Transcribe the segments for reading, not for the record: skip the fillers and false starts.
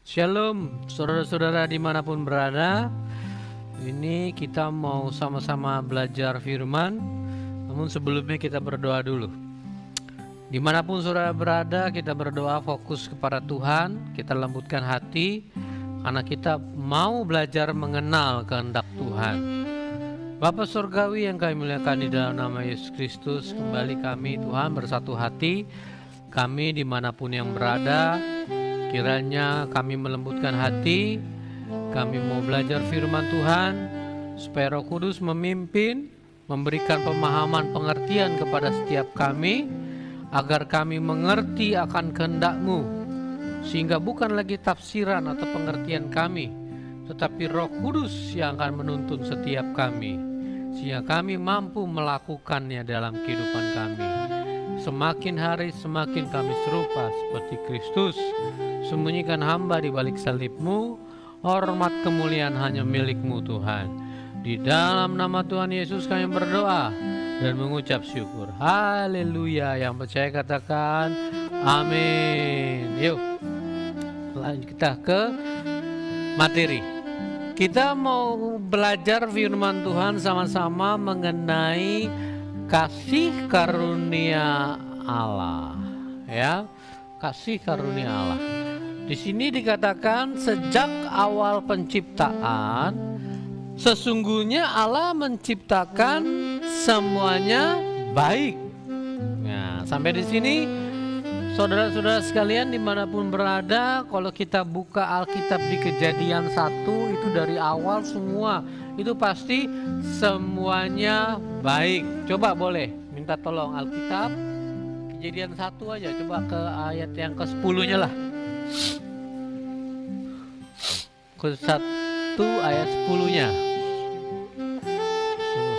Shalom, saudara-saudara dimanapun berada. Ini kita mau sama-sama belajar firman. Namun sebelumnya kita berdoa dulu. Dimanapun saudara berada, kita berdoa fokus kepada Tuhan. Kita lembutkan hati, karena kita mau belajar mengenal kehendak Tuhan. Bapa Surgawi yang kami muliakan di dalam nama Yesus Kristus, kembali kami Tuhan bersatu hati. Kami dimanapun yang berada, kiranya kami melembutkan hati, kami mau belajar firman Tuhan, supaya Roh Kudus memimpin, memberikan pemahaman pengertian kepada setiap kami, agar kami mengerti akan kehendak-Mu, sehingga bukan lagi tafsiran atau pengertian kami, tetapi Roh Kudus yang akan menuntun setiap kami, sehingga kami mampu melakukannya dalam kehidupan kami. Semakin hari semakin kami serupa seperti Kristus. Sembunyikan hamba di balik salib-Mu, hormat kemuliaan hanya milik-Mu Tuhan. Di dalam nama Tuhan Yesus kami berdoa dan mengucap syukur. Haleluya. Yang percaya katakan amin. Yuk, lanjut kita ke materi. Kita mau belajar firman Tuhan sama-sama mengenai kasih karunia Allah, ya, kasih karunia Allah. Di sini dikatakan sejak awal penciptaan, sesungguhnya Allah menciptakan semuanya baik. Nah, sampai di sini, saudara-saudara sekalian dimanapun berada, kalau kita buka Alkitab di Kejadian 1 itu dari awal semua itu pasti semuanya baik. Coba boleh minta tolong Alkitab Kejadian 1 aja, coba ke ayat yang ke-10-nya lah. Ke-1 ayat 10-nya.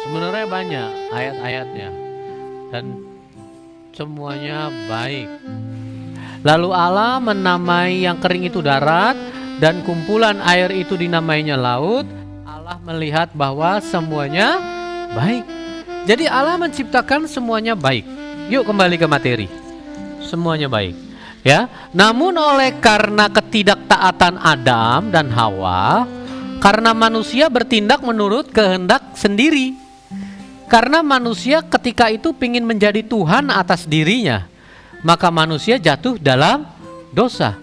Sebenarnya banyak ayat-ayatnya dan semuanya baik. Lalu Allah menamai yang kering itu darat, dan kumpulan air itu dinamainya laut. Allah melihat bahwa semuanya baik. Jadi Allah menciptakan semuanya baik. Yuk kembali ke materi. Semuanya baik, ya. Namun oleh karena ketidaktaatan Adam dan Hawa, karena manusia bertindak menurut kehendak sendiri. Karena manusia ketika itu ingin menjadi Tuhan atas dirinya, maka manusia jatuh dalam dosa.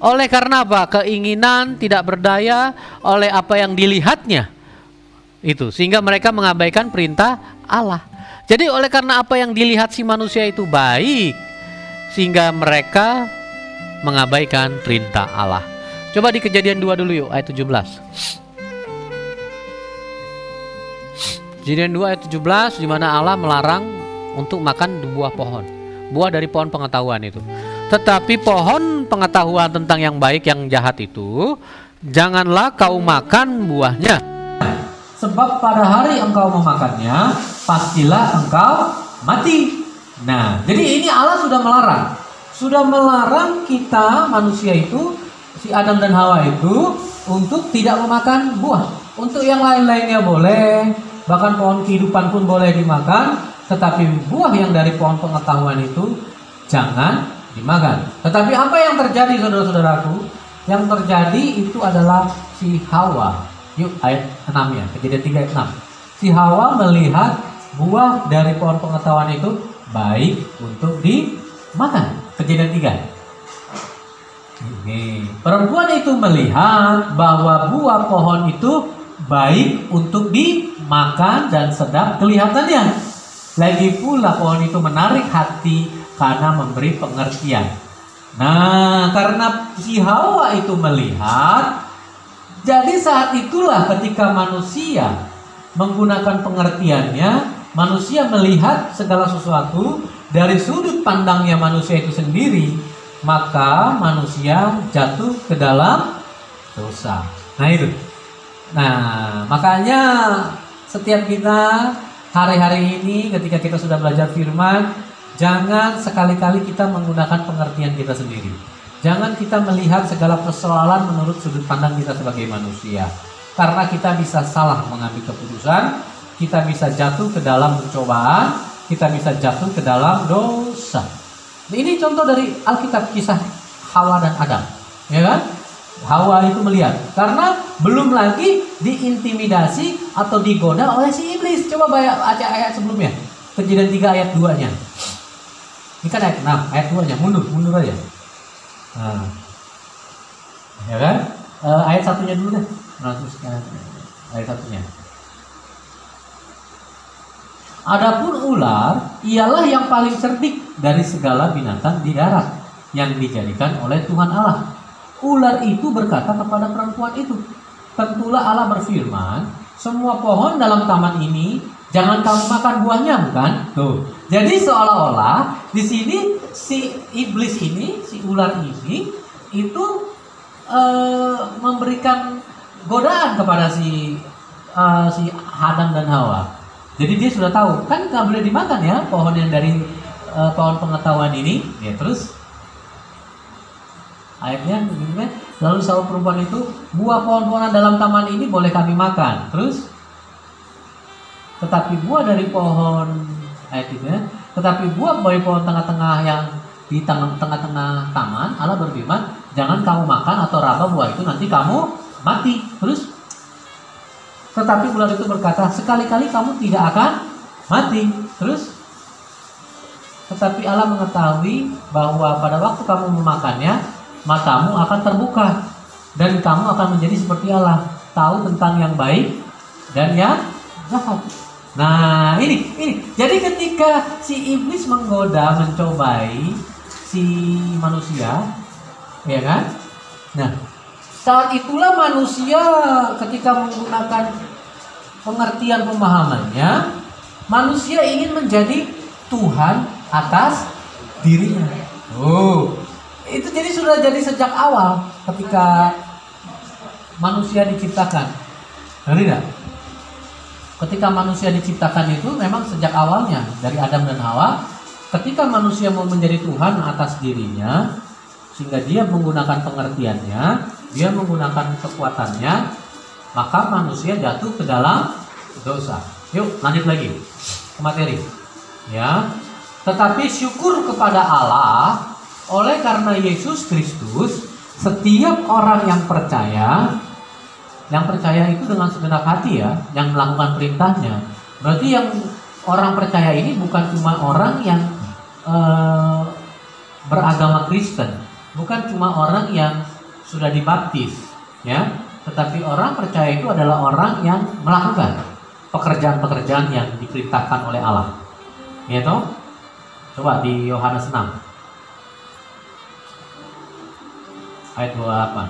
Oleh karena apa? Keinginan tidak berdaya oleh apa yang dilihatnya. Itu sehingga mereka mengabaikan perintah Allah. Jadi oleh karena apa yang dilihat si manusia itu baik, sehingga mereka mengabaikan perintah Allah. Coba di Kejadian 2 dulu yuk, ayat 17. Kejadian 2 ayat 17, di mana Allah melarang untuk makan buah pohon. Buah dari pohon pengetahuan itu. Tetapi pohon pengetahuan tentang yang baik yang jahat itu, janganlah kau makan buahnya. Sebab pada hari engkau memakannya, pastilah engkau mati. Nah, jadi ini Allah sudah melarang. Sudah melarang kita manusia itu, si Adam dan Hawa itu, untuk tidak memakan buah. Untuk yang lain-lainnya boleh, bahkan pohon kehidupan pun boleh dimakan. Tetapi buah yang dari pohon pengetahuan itu jangan dimakan. Tetapi apa yang terjadi saudara-saudaraku? Yang terjadi itu adalah si Hawa. Yuk ayat 6 ya, Kejadian 3 ayat 6. Si Hawa melihat buah dari pohon pengetahuan itu baik untuk dimakan. Kejadian 3. Ini perempuan itu melihat bahwa buah pohon itu baik untuk dimakan dan sedap kelihatannya. Lagi pula pohon itu menarik hati karena memberi pengertian. Nah, karena si Hawa itu melihat, jadi saat itulah ketika manusia menggunakan pengertiannya, manusia melihat segala sesuatu dari sudut pandangnya manusia itu sendiri, maka manusia jatuh ke dalam dosa. Nah itu. Nah, makanya setiap kita hari-hari ini ketika kita sudah belajar firman, jangan sekali-kali kita menggunakan pengertian kita sendiri. Jangan kita melihat segala persoalan menurut sudut pandang kita sebagai manusia. Karena kita bisa salah mengambil keputusan, kita bisa jatuh ke dalam pencobaan, kita bisa jatuh ke dalam dosa. Ini contoh dari Alkitab, kisah Hawa dan Adam, ya kan? Hawa itu melihat, karena belum lagi diintimidasi atau digoda oleh si iblis. Coba baca ayat sebelumnya, Kejadian 3 ayat 2-nya. Ini kan ayat 6, ayat 2-nya, mundur aja. Nah, ya kan? Ayat 1-nya dulu deh. Ayat 1-nya. Adapun ular ialah yang paling cerdik dari segala binatang di darat yang dijadikan oleh Tuhan Allah. Ular itu berkata kepada perempuan itu, tentulah Allah berfirman, semua pohon dalam taman ini jangan kamu makan buahnya, bukan? Tuh. Jadi seolah-olah di sini si iblis ini, si ular ini itu memberikan godaan kepada si Adam dan Hawa. Jadi dia sudah tahu, kan nggak boleh dimakan ya pohon yang dari pohon pengetahuan ini. Ya, terus ayatnya begini, lalu sahut perempuan itu, buah pohon-pohonan dalam taman ini boleh kami makan. Terus, tetapi buah dari pohon, ayat itu ya, tetapi buah dari pohon tengah-tengah yang di tengah-tengah taman, Allah berfirman, jangan kamu makan atau raba buah itu, nanti kamu mati. Terus, tetapi ular itu berkata, sekali-kali kamu tidak akan mati. Terus, tetapi Allah mengetahui bahwa pada waktu kamu memakannya, matamu akan terbuka dan kamu akan menjadi seperti Allah, tahu tentang yang baik dan yang jahat. Nah, ini. Jadi ketika si iblis menggoda, mencobai si manusia, ya kan? Nah, saat itulah manusia ketika menggunakan pengertian pemahamannya, manusia ingin menjadi Tuhan atas dirinya. Itu jadi sudah jadi sejak awal ketika manusia diciptakan. Ngerti gak? Ketika manusia diciptakan itu memang sejak awalnya dari Adam dan Hawa, ketika manusia mau menjadi Tuhan atas dirinya, sehingga dia menggunakan pengertiannya, dia menggunakan kekuatannya, maka manusia jatuh ke dalam dosa. Yuk lanjut lagi ke materi. Ya, tetapi syukur kepada Allah, oleh karena Yesus Kristus, setiap orang yang percaya itu dengan segenap hati ya, yang melakukan perintahnya. Berarti yang orang percaya ini bukan cuma orang yang beragama Kristen, bukan cuma orang yang sudah dibaptis, ya, tetapi orang percaya itu adalah orang yang melakukan pekerjaan-pekerjaan yang diperintahkan oleh Allah. Ya toh? Coba di Yohanes 6 ayat 28.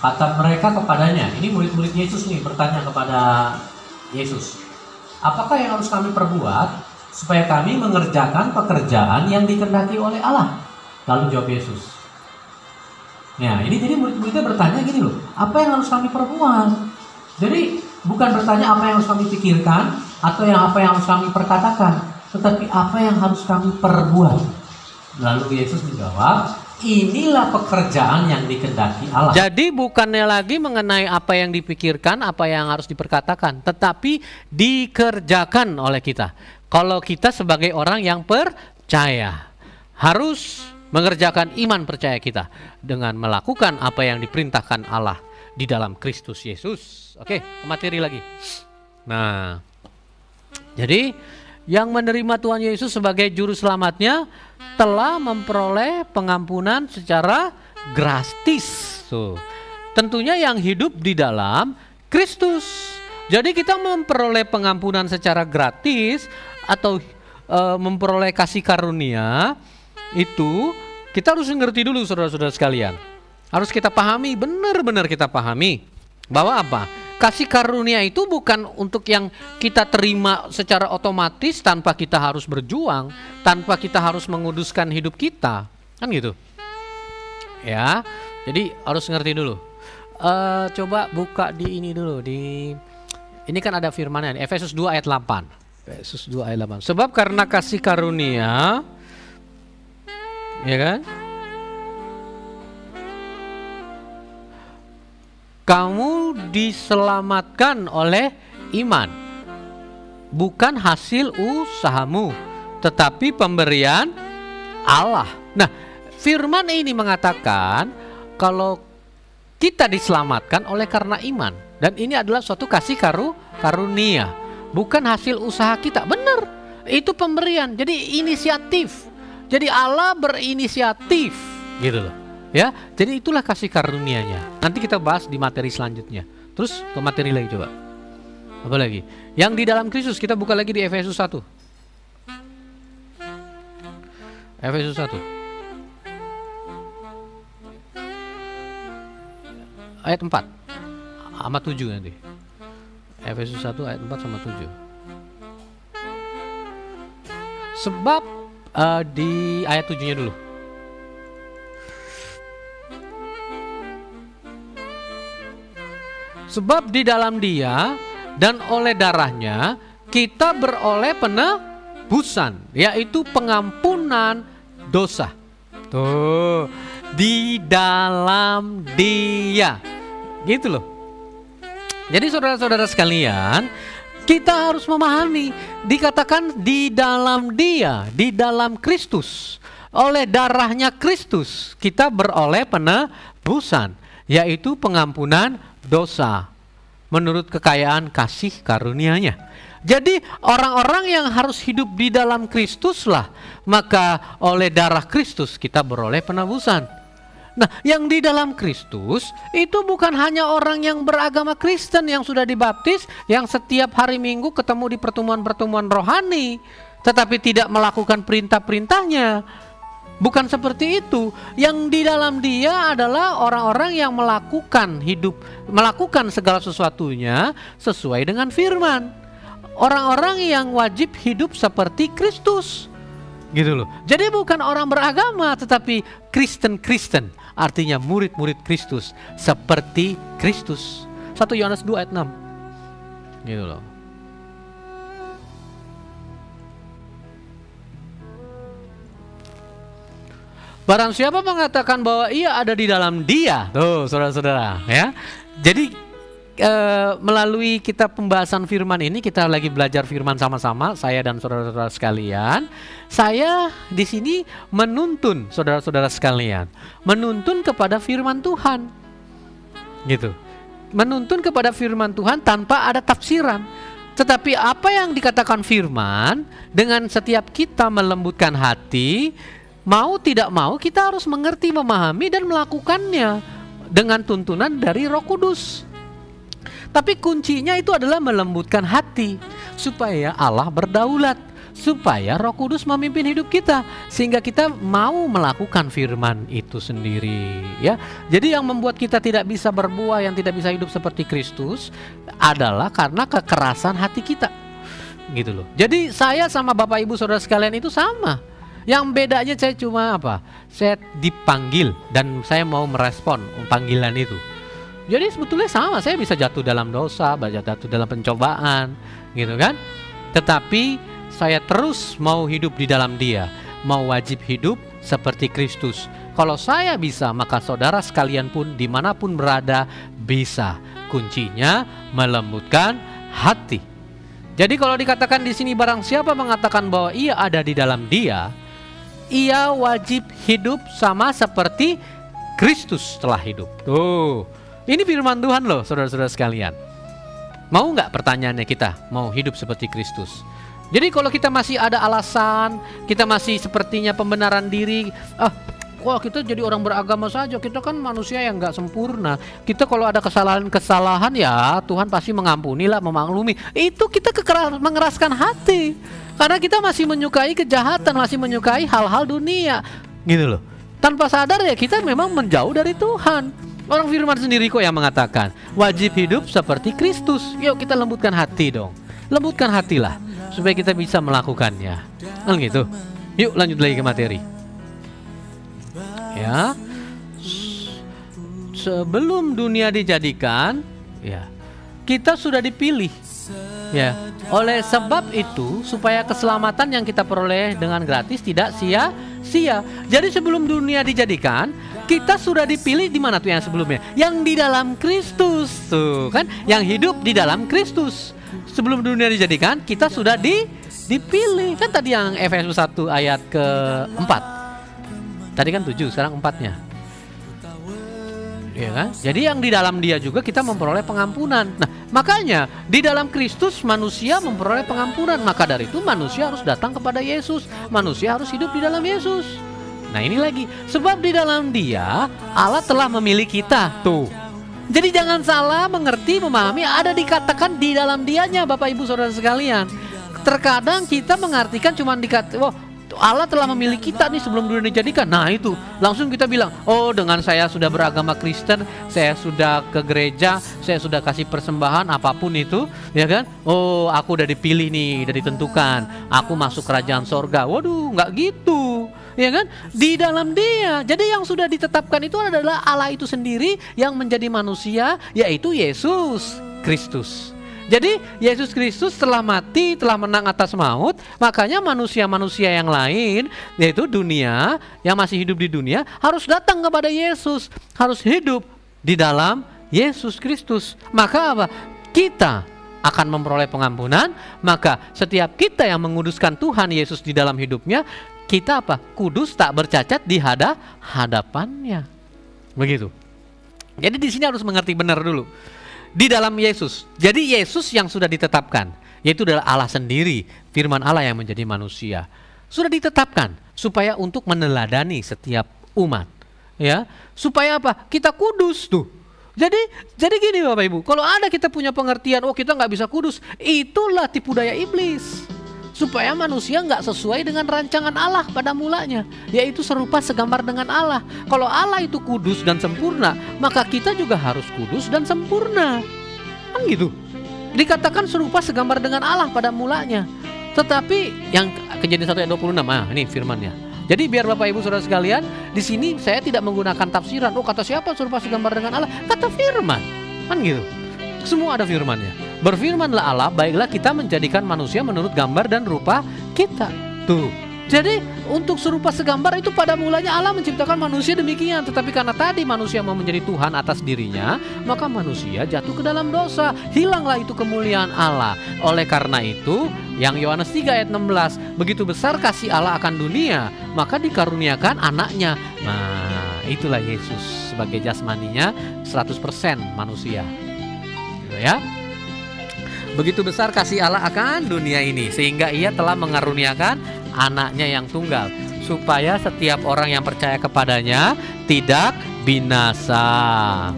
Kata mereka kepadanya, ini murid-murid Yesus nih bertanya kepada Yesus, apakah yang harus kami perbuat supaya kami mengerjakan pekerjaan yang dikehendaki oleh Allah? Lalu jawab Yesus. Nah, ini jadi murid-muridnya bertanya gini loh, apa yang harus kami perbuat? Jadi bukan bertanya apa yang harus kami pikirkan atau apa yang harus kami perkatakan, tetapi apa yang harus kami perbuat. Lalu Yesus menjawab, inilah pekerjaan yang dikehendaki Allah. Jadi bukannya lagi mengenai apa yang dipikirkan, apa yang harus diperkatakan, tetapi dikerjakan oleh kita. Kalau kita sebagai orang yang percaya, harus mengerjakan iman percaya kita dengan melakukan apa yang diperintahkan Allah di dalam Kristus Yesus. Oke, ke materi lagi. Nah, jadi yang menerima Tuhan Yesus sebagai juru selamatnya telah memperoleh pengampunan secara gratis. Tentunya yang hidup di dalam Kristus. Jadi kita memperoleh pengampunan secara gratis atau memperoleh kasih karunia itu kita harus mengerti dulu, saudara-saudara sekalian. Harus kita pahami, benar-benar kita pahami bahwa apa? Kasih karunia itu bukan untuk yang kita terima secara otomatis tanpa kita harus berjuang, tanpa kita harus menguduskan hidup kita, kan gitu. Ya, jadi harus ngerti dulu. Coba buka di ini dulu, ini kan ada firman-nya, Efesus 2 ayat 8. Efesus 2 ayat 8. Sebab karena kasih karunia, ya kan? Kamu diselamatkan oleh iman. bukan hasil usahamu, tetapi pemberian Allah. Nah, firman ini mengatakan kalau kita diselamatkan oleh karena iman, dan ini adalah suatu kasih karunia, bukan hasil usaha kita. Benar, itu pemberian. Jadi inisiatif. Jadi Allah berinisiatif, gitu loh. Ya, jadi itulah kasih karunia-Nya. Nanti kita bahas di materi selanjutnya. Terus ke materi lagi coba. Apa lagi? Yang di dalam Kristus, kita buka lagi di Efesus 1. Efesus 1. Ayat 4 sama 7 nanti. Efesus 1 ayat 4 sama 7. Sebab di ayat 7-nya dulu. Sebab di dalam Dia dan oleh darahnya kita beroleh penebusan, yaitu pengampunan dosa. Tuh, di dalam Dia. Gitu loh. Jadi saudara-saudara sekalian, kita harus memahami, dikatakan di dalam Dia, di dalam Kristus, oleh darahnya Kristus kita beroleh penebusan, yaitu pengampunan dosa menurut kekayaan kasih karunia-Nya. Jadi orang-orang yang harus hidup di dalam Kristus lah, maka oleh darah Kristus kita beroleh penebusan. Nah, yang di dalam Kristus itu bukan hanya orang yang beragama Kristen yang sudah dibaptis, yang setiap hari Minggu ketemu di pertemuan-pertemuan rohani, tetapi tidak melakukan perintah-perintahnya. Bukan seperti itu. Yang di dalam Dia adalah orang-orang yang melakukan segala sesuatunya sesuai dengan firman. Orang-orang yang wajib hidup seperti Kristus. Gitu loh. Jadi bukan orang beragama, tetapi Kristen, artinya murid-murid Kristus seperti Kristus. 1 Yohanes 2 ayat 6. Gitu loh. Barang siapa mengatakan bahwa ia ada di dalam Dia, tuh saudara-saudara, ya. Jadi melalui kita pembahasan firman ini, kita lagi belajar firman sama-sama, saya dan saudara-saudara sekalian. Saya di sini menuntun saudara-saudara sekalian, menuntun kepada firman Tuhan, gitu. Menuntun kepada firman Tuhan tanpa ada tafsiran. Tetapi apa yang dikatakan firman, dengan setiap kita melembutkan hati, mau tidak mau kita harus mengerti, memahami dan melakukannya dengan tuntunan dari Roh Kudus. Tapi kuncinya itu adalah melembutkan hati, supaya Allah berdaulat, supaya Roh Kudus memimpin hidup kita, sehingga kita mau melakukan firman itu sendiri, ya. Jadi yang membuat kita tidak bisa berbuah, yang tidak bisa hidup seperti Kristus adalah karena kekerasan hati kita, gitu loh. Jadi saya sama Bapak Ibu saudara sekalian itu sama. Yang bedanya saya cuma apa? Saya dipanggil dan saya mau merespon panggilan itu. Jadi sebetulnya sama, saya bisa jatuh dalam dosa, jatuh dalam pencobaan, gitu kan. Tetapi saya terus mau hidup di dalam Dia, mau wajib hidup seperti Kristus. Kalau saya bisa, maka saudara sekalian pun dimanapun berada bisa. Kuncinya melembutkan hati. Jadi kalau dikatakan di sini barang siapa mengatakan bahwa ia ada di dalam Dia, ia wajib hidup sama seperti Kristus telah hidup. Tuh. Ini firman Tuhan loh saudara-saudara sekalian. Mau nggak pertanyaannya kita mau hidup seperti Kristus? Jadi kalau kita masih ada alasan, kita masih sepertinya pembenaran diri, wah kita jadi orang beragama saja, kita kan manusia yang nggak sempurna. Kita kalau ada kesalahan ya Tuhan pasti mengampuni lah, memaklumi. Itu kita mengeraskan hati, karena kita masih menyukai kejahatan, masih menyukai hal-hal dunia, gitu loh. Tanpa sadar ya kita memang menjauh dari Tuhan. Orang firman sendiri kok yang mengatakan wajib hidup seperti Kristus. Yuk kita lembutkan hati dong. Lembutkan hatilah supaya kita bisa melakukannya. Kan gitu. Yuk lanjut lagi ke materi. Ya. Sebelum dunia dijadikan, ya, kita sudah dipilih. Ya. Oleh sebab itu supaya keselamatan yang kita peroleh dengan gratis tidak sia-sia. Jadi sebelum dunia dijadikan, kita sudah dipilih di mana tuh yang sebelumnya? Yang di dalam Kristus tuh kan, yang hidup di dalam Kristus. Sebelum dunia dijadikan, kita sudah dipilih. Kan tadi yang Efesus 1 ayat ke-4. Tadi kan 7, sekarang 4-nya. Ya kan? Jadi yang di dalam Dia juga kita memperoleh pengampunan. Nah, makanya di dalam Kristus manusia memperoleh pengampunan. Maka dari itu manusia harus datang kepada Yesus. Manusia harus hidup di dalam Yesus. Nah, ini lagi, sebab di dalam Dia Allah telah memilih kita. Tuh. Jadi jangan salah mengerti, memahami, ada dikatakan di dalam Dianya, Bapak Ibu Saudara sekalian. Terkadang kita mengartikan cuma dikata, wah, Allah telah memilih kita nih sebelum dunia dijadikan. Nah itu, langsung kita bilang, oh dengan saya sudah beragama Kristen, saya sudah ke gereja, saya sudah kasih persembahan apapun itu, ya kan? Oh aku udah dipilih nih, udah ditentukan, aku masuk kerajaan sorga. Waduh, nggak gitu, ya kan? Di dalam Dia. Jadi yang sudah ditetapkan itu adalah Allah itu sendiri yang menjadi manusia, yaitu Yesus Kristus. Jadi Yesus Kristus telah mati, telah menang atas maut. Makanya manusia-manusia yang lain, yaitu dunia, yang masih hidup di dunia, harus datang kepada Yesus, harus hidup di dalam Yesus Kristus. Maka apa? Kita akan memperoleh pengampunan. Maka setiap kita yang menguduskan Tuhan Yesus di dalam hidupnya, kita apa? Kudus, tak bercacat di hadapannya. Begitu. Jadi di sini harus mengerti benar dulu. Di dalam Yesus. Jadi Yesus yang sudah ditetapkan, yaitu adalah Allah sendiri, firman Allah yang menjadi manusia. Sudah ditetapkan supaya untuk meneladani setiap umat, ya. Supaya apa? Kita kudus tuh. Jadi gini Bapak Ibu, kalau ada kita punya pengertian, oh kita nggak bisa kudus, itulah tipu daya iblis. Supaya manusia nggak sesuai dengan rancangan Allah pada mulanya, yaitu serupa segambar dengan Allah. Kalau Allah itu kudus dan sempurna, maka kita juga harus kudus dan sempurna. Kan gitu. Dikatakan serupa segambar dengan Allah pada mulanya. Tetapi yang Kejadian 1 ayat 26, ini firmannya. Jadi biar Bapak Ibu Saudara sekalian, di sini saya tidak menggunakan tafsiran. Oh kata siapa serupa segambar dengan Allah? Kata firman. Kan gitu. Semua ada firmannya. Berfirmanlah Allah, baiklah kita menjadikan manusia menurut gambar dan rupa kita. Tuh. Jadi untuk serupa segambar itu pada mulanya Allah menciptakan manusia demikian. Tetapi karena tadi manusia mau menjadi Tuhan atas dirinya, maka manusia jatuh ke dalam dosa. Hilanglah itu kemuliaan Allah. Oleh karena itu, yang Yohanes 3 ayat 16, begitu besar kasih Allah akan dunia, maka dikaruniakan anaknya. Nah, itulah Yesus sebagai jasmaninya 100% manusia. Gitu ya. Begitu besar kasih Allah akan dunia ini, sehingga Ia telah mengaruniakan anaknya yang tunggal, supaya setiap orang yang percaya kepadanya tidak binasa,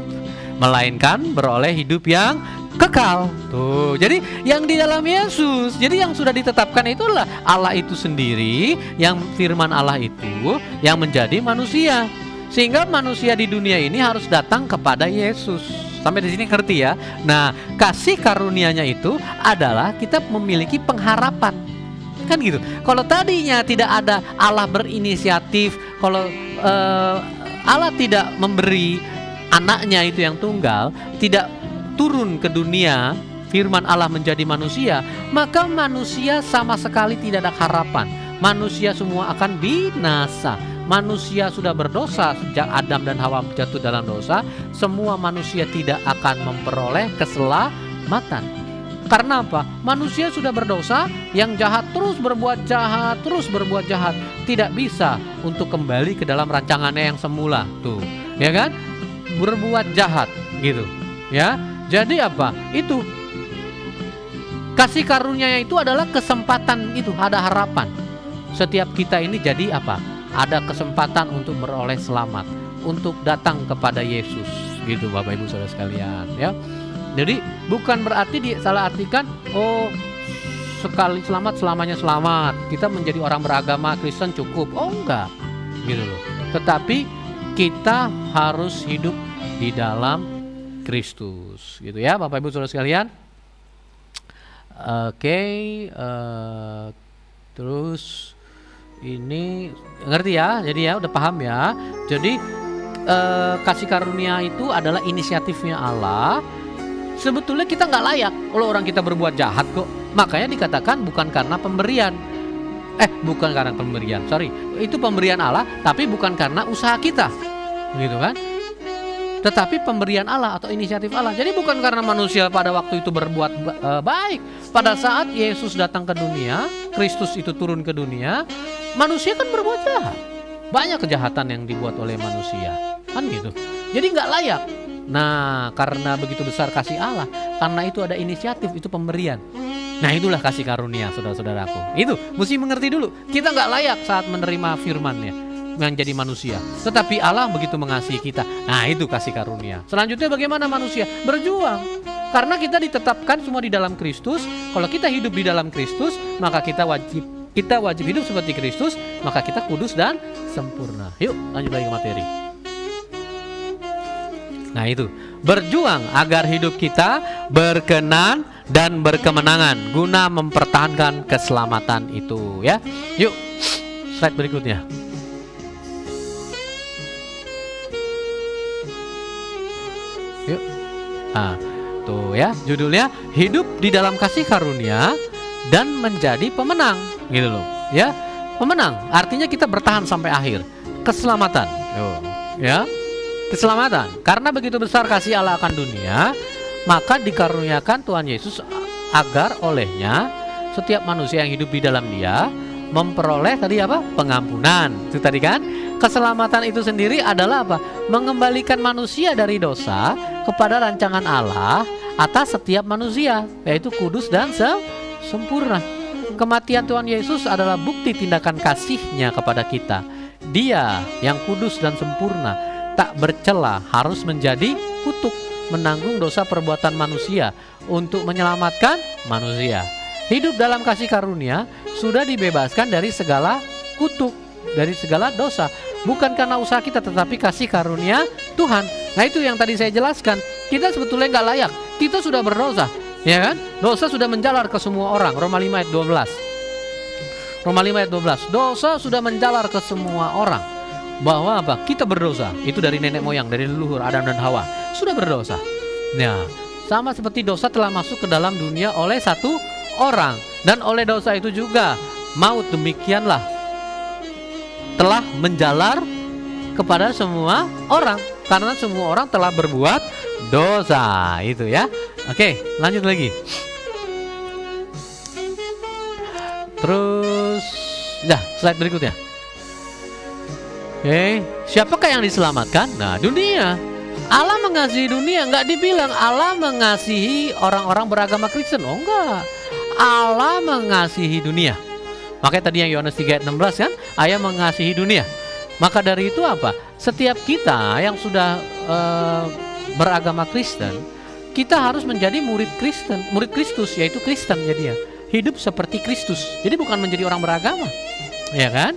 melainkan beroleh hidup yang kekal. Tuh, jadi yang di dalam Yesus, jadi yang sudah ditetapkan itulah Allah itu sendiri, yang firman Allah itu yang menjadi manusia, sehingga manusia di dunia ini harus datang kepada Yesus. Sampai di sini ngerti ya. Nah, kasih karunia-Nya itu adalah kita memiliki pengharapan. Kan gitu. Kalau tadinya tidak ada Allah berinisiatif, kalau Allah tidak memberi anaknya itu yang tunggal, tidak turun ke dunia, firman Allah menjadi manusia, maka manusia sama sekali tidak ada harapan. Manusia semua akan binasa. Manusia sudah berdosa sejak Adam dan Hawa jatuh dalam dosa. Semua manusia tidak akan memperoleh keselamatan. Karena apa? Manusia sudah berdosa, yang jahat terus berbuat jahat, terus berbuat jahat, tidak bisa untuk kembali ke dalam rancangannya yang semula. Tuh, ya kan? Berbuat jahat gitu. Ya. Jadi apa? Itu kasih karunia itu adalah kesempatan, itu ada harapan. Setiap kita ini jadi apa? Ada kesempatan untuk beroleh selamat, untuk datang kepada Yesus, gitu Bapak Ibu Saudara sekalian, ya. Jadi bukan berarti salah artikan, oh sekali selamat selamanya selamat, kita menjadi orang beragama Kristen cukup. Oh enggak, gitu loh. Tetapi kita harus hidup di dalam Kristus, gitu ya Bapak Ibu Saudara sekalian. Oke, terus ini ngerti ya, jadi ya udah paham ya. Jadi kasih karunia itu adalah inisiatifnya Allah. Sebetulnya kita nggak layak kalau orang kita berbuat jahat kok. Makanya dikatakan bukan karena pemberian. Bukan karena pemberian, sorry. Itu pemberian Allah, tapi bukan karena usaha kita. gitu kan? Tetapi pemberian Allah atau inisiatif Allah. Jadi bukan karena manusia pada waktu itu berbuat baik. Pada saat Yesus datang ke dunia, Kristus itu turun ke dunia, manusia kan berbuat jahat. Banyak kejahatan yang dibuat oleh manusia, kan gitu. Jadi nggak layak. Nah, karena begitu besar kasih Allah, karena itu ada inisiatif, itu pemberian. Nah, itulah kasih karunia, saudara-saudaraku. Itu mesti mengerti dulu. Kita nggak layak saat menerima firman-Nya yang jadi manusia, tetapi Allah begitu mengasihi kita. Nah, itu kasih karunia. Selanjutnya bagaimana manusia? Berjuang. Karena kita ditetapkan semua di dalam Kristus. Kalau kita hidup di dalam Kristus, maka kita wajib hidup seperti Kristus, maka kita kudus dan sempurna. Yuk, lanjut lagi ke materi. Nah, itu berjuang agar hidup kita berkenan dan berkemenangan guna mempertahankan keselamatan itu, ya. Yuk, slide berikutnya. Yuk. Nah, tuh ya, judulnya hidup di dalam kasih karunia dan menjadi pemenang, gitu loh, ya. Pemenang artinya kita bertahan sampai akhir. Keselamatan, ya. Keselamatan, karena begitu besar kasih Allah akan dunia, maka dikaruniakan Tuhan Yesus agar olehnya setiap manusia yang hidup di dalam Dia memperoleh tadi apa? Pengampunan. Itu tadi kan? Keselamatan itu sendiri adalah apa? Mengembalikan manusia dari dosa kepada rancangan Allah atas setiap manusia, yaitu kudus dan sempurna. Kematian Tuhan Yesus adalah bukti tindakan kasih-Nya kepada kita. Dia yang kudus dan sempurna, tak bercela, harus menjadi kutuk, menanggung dosa perbuatan manusia untuk menyelamatkan manusia. Hidup dalam kasih karunia sudah dibebaskan dari segala kutuk, dari segala dosa, bukan karena usaha kita, tetapi kasih karunia Tuhan. Nah, itu yang tadi saya jelaskan. Kita sebetulnya nggak layak, kita sudah berdosa, ya kan? Dosa sudah menjalar ke semua orang. Roma 5 ayat 12. Roma 5 ayat 12. Dosa sudah menjalar ke semua orang. Bahwa apa? Kita berdosa. Itu dari nenek moyang, dari leluhur Adam dan Hawa sudah berdosa. Nah, sama seperti dosa telah masuk ke dalam dunia oleh satu orang, dan oleh dosa itu juga maut, demikianlah telah menjalar kepada semua orang, karena semua orang telah berbuat dosa. Itu ya. Oke, lanjut lagi. Terus slide berikutnya. Oke, siapakah yang diselamatkan? Nah, dunia. Allah mengasihi dunia, nggak dibilang Allah mengasihi orang-orang beragama Kristen. Oh, enggak. Allah mengasihi dunia. Makanya tadi yang Yohanes 3 ayat 16 kan, Ayah mengasihi dunia. Maka dari itu apa? Setiap kita yang sudah beragama Kristen, kita harus menjadi murid Kristen, murid Kristus, yaitu Kristen jadinya. Hidup seperti Kristus. Jadi bukan menjadi orang beragama. Ya kan?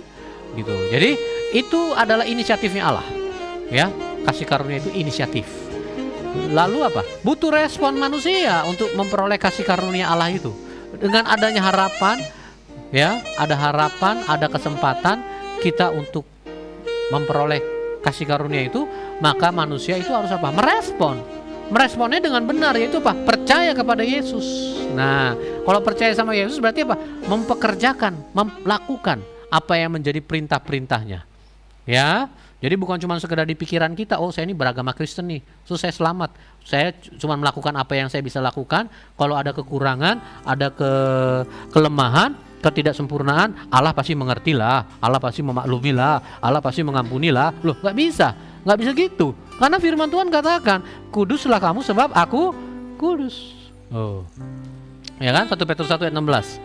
Gitu. Jadi itu adalah inisiatifnya Allah, ya. Kasih karunia itu inisiatif. Lalu apa? Butuh respon manusia untuk memperoleh kasih karunia Allah itu. Dengan adanya harapan, ya, ada harapan, ada kesempatan kita untuk memperoleh kasih karunia itu, maka manusia itu harus apa? Meresponnya dengan benar, yaitu apa? Percaya kepada Yesus. Nah, kalau percaya sama Yesus berarti apa? Mempekerjakan, melakukan apa yang menjadi perintah-perintahnya. Ya, jadi bukan cuma sekedar di pikiran kita, oh saya ini beragama Kristen nih, so saya selamat. Saya cuma melakukan apa yang saya bisa lakukan. Kalau ada kekurangan, ada kelemahan, ketidaksempurnaan, Allah pasti mengertilah, Allah pasti memaklumilah, Allah pasti mengampunilah. Loh, nggak bisa gitu. Karena firman Tuhan katakan, kuduslah kamu sebab aku kudus. Oh, ya kan? 1 Petrus 1 ayat 16.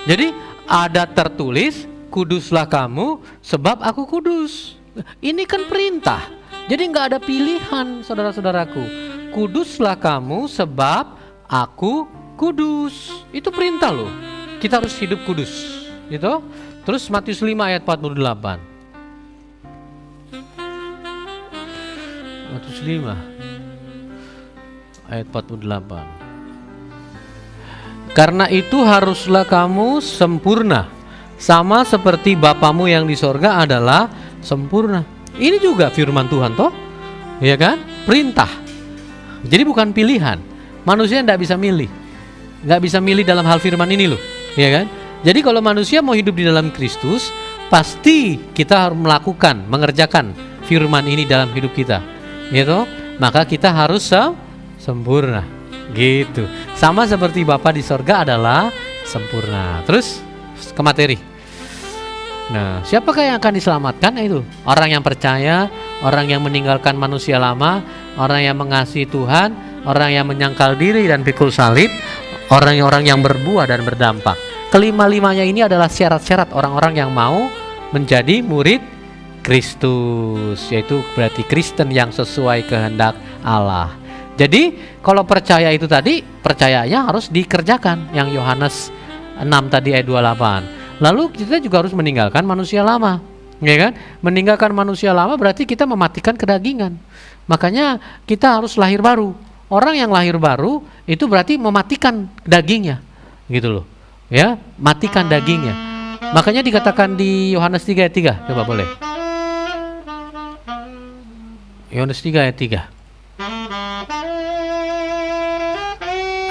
Jadi ada tertulis, kuduslah kamu sebab aku kudus. Ini kan perintah. Jadi nggak ada pilihan, saudara-saudaraku. Kuduslah kamu sebab aku kudus. Itu perintah loh. Kita harus hidup kudus, gitu. Terus Matius 5 ayat 48. Matius 5 ayat 48. Karena itu haruslah kamu sempurna, sama seperti Bapamu yang di sorga adalah sempurna. Ini juga firman Tuhan toh, ya kan? Perintah. Jadi bukan pilihan. Manusia tidak bisa milih, nggak bisa milih dalam hal firman ini loh, ya kan? Jadi kalau manusia mau hidup di dalam Kristus, pasti kita harus mengerjakan firman ini dalam hidup kita, gitu, maka kita harus sempurna, gitu. Sama seperti Bapa di sorga adalah sempurna. Terus ke materi. Nah, siapakah yang akan diselamatkan? Itu orang yang percaya, orang yang meninggalkan manusia lama, orang yang mengasihi Tuhan, orang yang menyangkal diri dan pikul salib, orang-orang yang berbuah dan berdampak. Kelima-limanya ini adalah syarat-syarat orang-orang yang mau menjadi murid Kristus, yaitu berarti Kristen yang sesuai kehendak Allah. Jadi kalau percaya itu tadi, percayanya harus dikerjakan, yang Yohanes 6 tadi ayat 28. Lalu kita juga harus meninggalkan manusia lama, ya kan? Meninggalkan manusia lama berarti kita mematikan kedagingan. Makanya kita harus lahir baru. Orang yang lahir baru itu berarti mematikan dagingnya, gitu loh. Ya, matikan dagingnya. Makanya dikatakan di Yohanes 3 ayat 3. Coba boleh. Yohanes 3 ayat 3.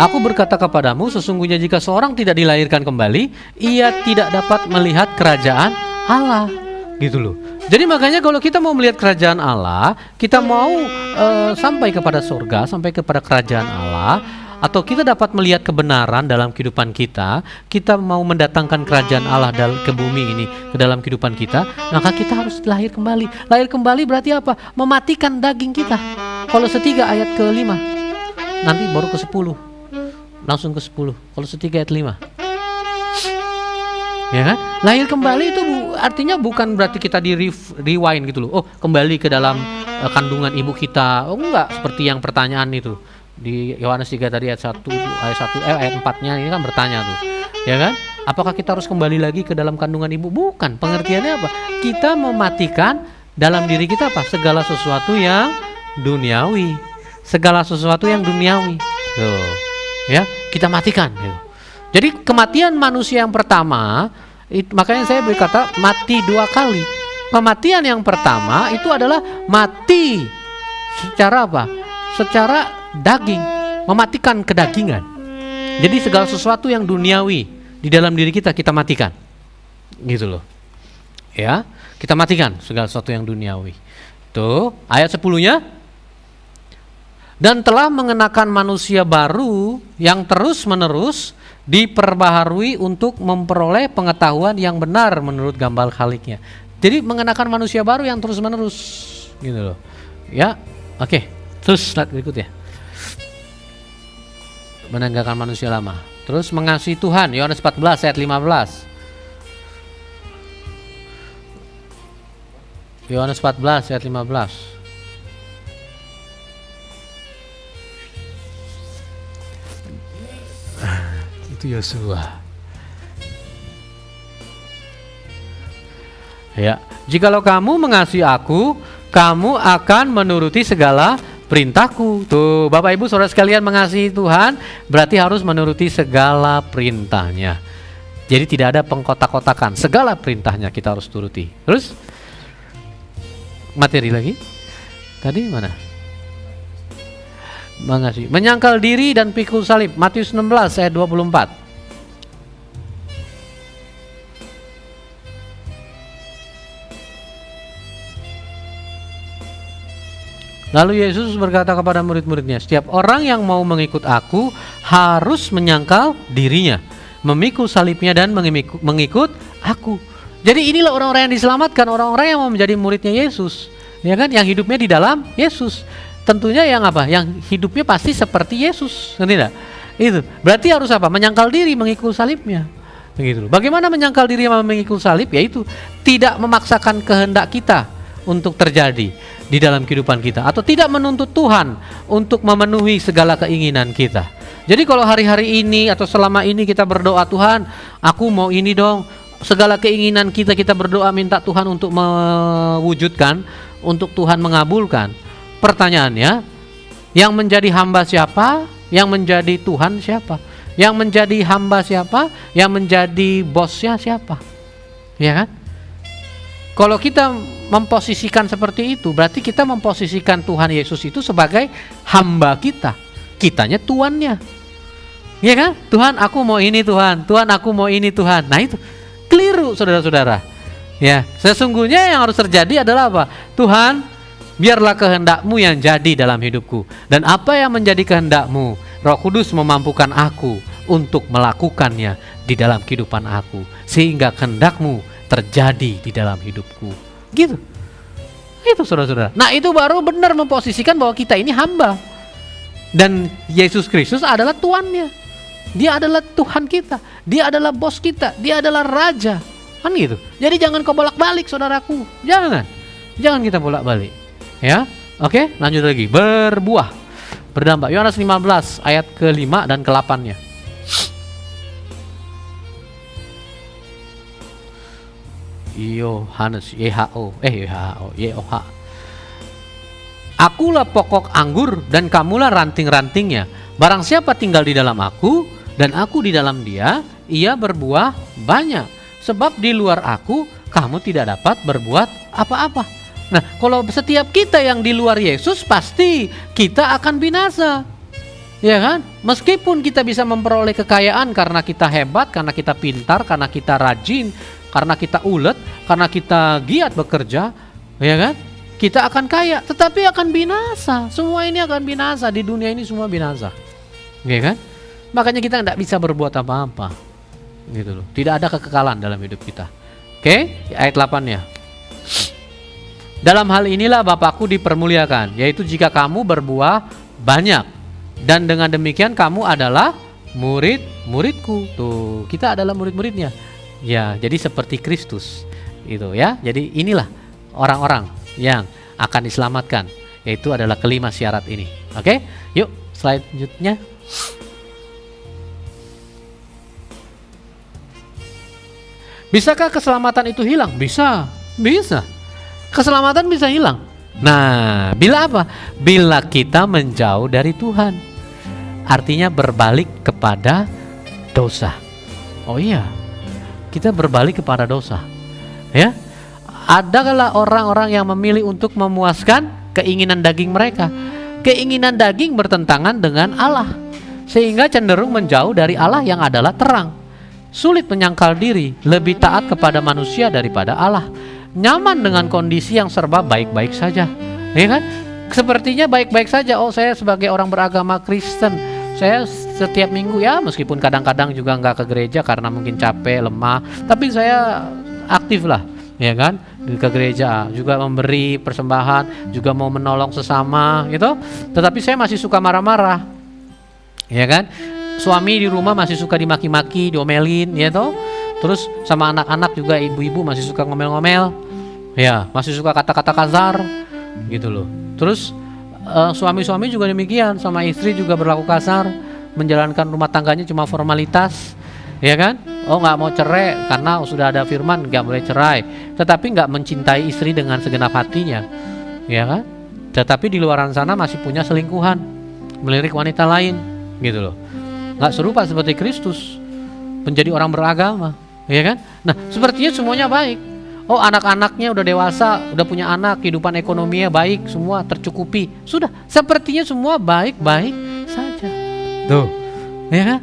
Aku berkata kepadamu, sesungguhnya jika seorang tidak dilahirkan kembali, ia tidak dapat melihat kerajaan Allah. Gitu loh. Jadi makanya kalau kita mau melihat kerajaan Allah, kita mau sampai kepada surga, sampai kepada kerajaan Allah, atau kita dapat melihat kebenaran dalam kehidupan kita, kita mau mendatangkan kerajaan Allah ke bumi ini, ke dalam kehidupan kita, maka kita harus lahir kembali. Lahir kembali berarti apa? Mematikan daging kita. Kolose 3 ayat ke-5. Nanti baru ke-10. Langsung ke-10. Kolose 3 ayat 5. Ya kan? Lahir kembali itu artinya bukan berarti kita di rewind gitu loh. Oh, kembali ke dalam kandungan ibu kita. Oh enggak, seperti yang pertanyaan itu. Di Yohanes 3 tadi ayat 4-nya ini kan bertanya tuh. Ya kan? Apakah kita harus kembali lagi ke dalam kandungan ibu? Bukan. Pengertiannya apa? Kita mematikan dalam diri kita apa? Segala sesuatu yang duniawi. Segala sesuatu yang duniawi. Tuh. Ya, kita matikan gitu. Jadi kematian manusia yang pertama, makanya saya berkata mati 2 kali. Kematian yang pertama itu adalah mati secara apa? Secara daging, mematikan kedagingan. Jadi segala sesuatu yang duniawi di dalam diri kita, kita matikan. Gitu loh. Ya, kita matikan segala sesuatu yang duniawi. Tuh, ayat 10-nya. Dan telah mengenakan manusia baru yang terus-menerus diperbaharui untuk memperoleh pengetahuan yang benar menurut gambar Khaliknya. Jadi mengenakan manusia baru yang terus-menerus, gitu loh. Ya, oke. Terus slide berikutnya. Meninggalkan manusia lama. Terus mengasihi Tuhan, Yohanes 14 ayat 15. Yohanes 14 ayat 15. Itu Yosua. Ya, jikalau kamu mengasihi aku, kamu akan menuruti segala perintahku. Tuh, Bapak Ibu Saudara sekalian, mengasihi Tuhan berarti harus menuruti segala perintahnya. Jadi tidak ada pengkotak-kotakan, segala perintahnya kita harus turuti. Terus materi lagi. Tadi mana? Mengasihi, menyangkal diri dan pikul salib. Matius 16 ayat 24. Lalu Yesus berkata kepada murid-muridnya, setiap orang yang mau mengikut aku harus menyangkal dirinya, memikul salibnya dan mengikut aku. Jadi inilah orang-orang yang diselamatkan, orang-orang yang mau menjadi muridnya Yesus, ya kan? Yang hidupnya di dalam Yesus. Tentunya yang apa? Yang hidupnya pasti seperti Yesus, tidak? Itu berarti harus apa? Menyangkal diri, mengikul salibnya. Begitu. Bagaimana menyangkal diri sama mengikul salib? Yaitu tidak memaksakan kehendak kita untuk terjadi di dalam kehidupan kita, atau tidak menuntut Tuhan untuk memenuhi segala keinginan kita. Jadi kalau hari-hari ini atau selama ini kita berdoa, Tuhan, aku mau ini dong, segala keinginan kita berdoa minta Tuhan untuk mewujudkan, untuk Tuhan mengabulkan. Pertanyaannya, yang menjadi hamba siapa? Yang menjadi Tuhan siapa? Yang menjadi hamba siapa? Yang menjadi bosnya siapa? Ya kan? Kalau kita memposisikan seperti itu, berarti kita memposisikan Tuhan Yesus itu sebagai hamba kita. Kitanya tuannya. Iya kan? Tuhan, aku mau ini Tuhan. Tuhan, aku mau ini Tuhan. Nah itu keliru, saudara-saudara. Ya, sesungguhnya yang harus terjadi adalah apa? Tuhan, biarlah kehendak-Mu yang jadi dalam hidupku. Dan apa yang menjadi kehendak-Mu, Roh Kudus memampukan aku untuk melakukannya di dalam kehidupan aku, sehingga kehendak-Mu terjadi di dalam hidupku. Gitu. Itu saudara-saudara. Nah, itu baru benar memposisikan bahwa kita ini hamba. Dan Yesus Kristus adalah Tuannya. Dia adalah Tuhan kita. Dia adalah bos kita. Dia adalah Raja. Kan gitu. Jadi jangan kau bolak-balik, saudaraku. Jangan kita bolak-balik. Ya. Oke, lanjut lagi. Berbuah, berdampak. Yohanes 15 ayat ke-5 dan ke-8-nya. Yohanes YOH. Akulah pokok anggur dan kamulah ranting-rantingnya. Barang siapa tinggal di dalam aku dan aku di dalam dia, ia berbuah banyak. Sebab di luar aku kamu tidak dapat berbuat apa-apa. Nah, kalau setiap kita yang di luar Yesus, pasti kita akan binasa. Ya kan? Meskipun kita bisa memperoleh kekayaan karena kita hebat, karena kita pintar, karena kita rajin, karena kita ulet, karena kita giat bekerja, ya kan? Kita akan kaya, tetapi akan binasa. Semua ini akan binasa, di dunia ini semua binasa. Ya kan? Makanya kita tidak bisa berbuat apa-apa. Gitu loh. Tidak ada kekekalan dalam hidup kita. Oke, ayat 8-nya. Dalam hal inilah Bapakku dipermuliakan, yaitu jika kamu berbuah banyak, dan dengan demikian kamu adalah murid-muridku. Tuh, kita adalah murid-muridnya. Ya, jadi seperti Kristus. Itu ya. Jadi inilah orang-orang yang akan diselamatkan, yaitu adalah kelima syarat ini. Oke, yuk slide selanjutnya. Bisakah keselamatan itu hilang? Bisa. Keselamatan bisa hilang. Nah, bila apa? Bila kita menjauh dari Tuhan. Artinya berbalik kepada dosa. Oh iya, kita berbalik kepada dosa. Ya, adalah orang-orang yang memilih untuk memuaskan keinginan daging mereka. Keinginan daging bertentangan dengan Allah, sehingga cenderung menjauh dari Allah yang adalah terang. Sulit menyangkal diri, lebih taat kepada manusia daripada Allah. Nyaman dengan kondisi yang serba baik-baik saja, ya kan? Sepertinya baik-baik saja. Oh, saya sebagai orang beragama Kristen, saya setiap minggu ya, meskipun kadang-kadang juga nggak ke gereja karena mungkin capek, lemah, tapi saya aktif lah, ya kan? Ke gereja juga memberi persembahan, juga mau menolong sesama, gitu. Tetapi saya masih suka marah-marah, ya kan? Suami di rumah masih suka dimaki-maki, diomelin, ya toh. Terus sama anak-anak juga, ibu-ibu masih suka ngomel-ngomel, ya, masih suka kata-kata kasar, gitu loh. Terus suami-suami juga demikian, sama istri juga berlaku kasar, menjalankan rumah tangganya cuma formalitas, ya kan? Oh, nggak mau cerai karena sudah ada firman nggak boleh cerai, tetapi nggak mencintai istri dengan segenap hatinya, ya kan? Tetapi di luar sana masih punya selingkuhan, melirik wanita lain, gitu loh. Nggak serupa seperti Kristus, menjadi orang beragama, ya kan? Nah, sepertinya semuanya baik. Oh, anak-anaknya udah dewasa, udah punya anak, kehidupan ekonominya baik, semua tercukupi. Sudah, sepertinya semua baik-baik saja. Tuh, ya kan?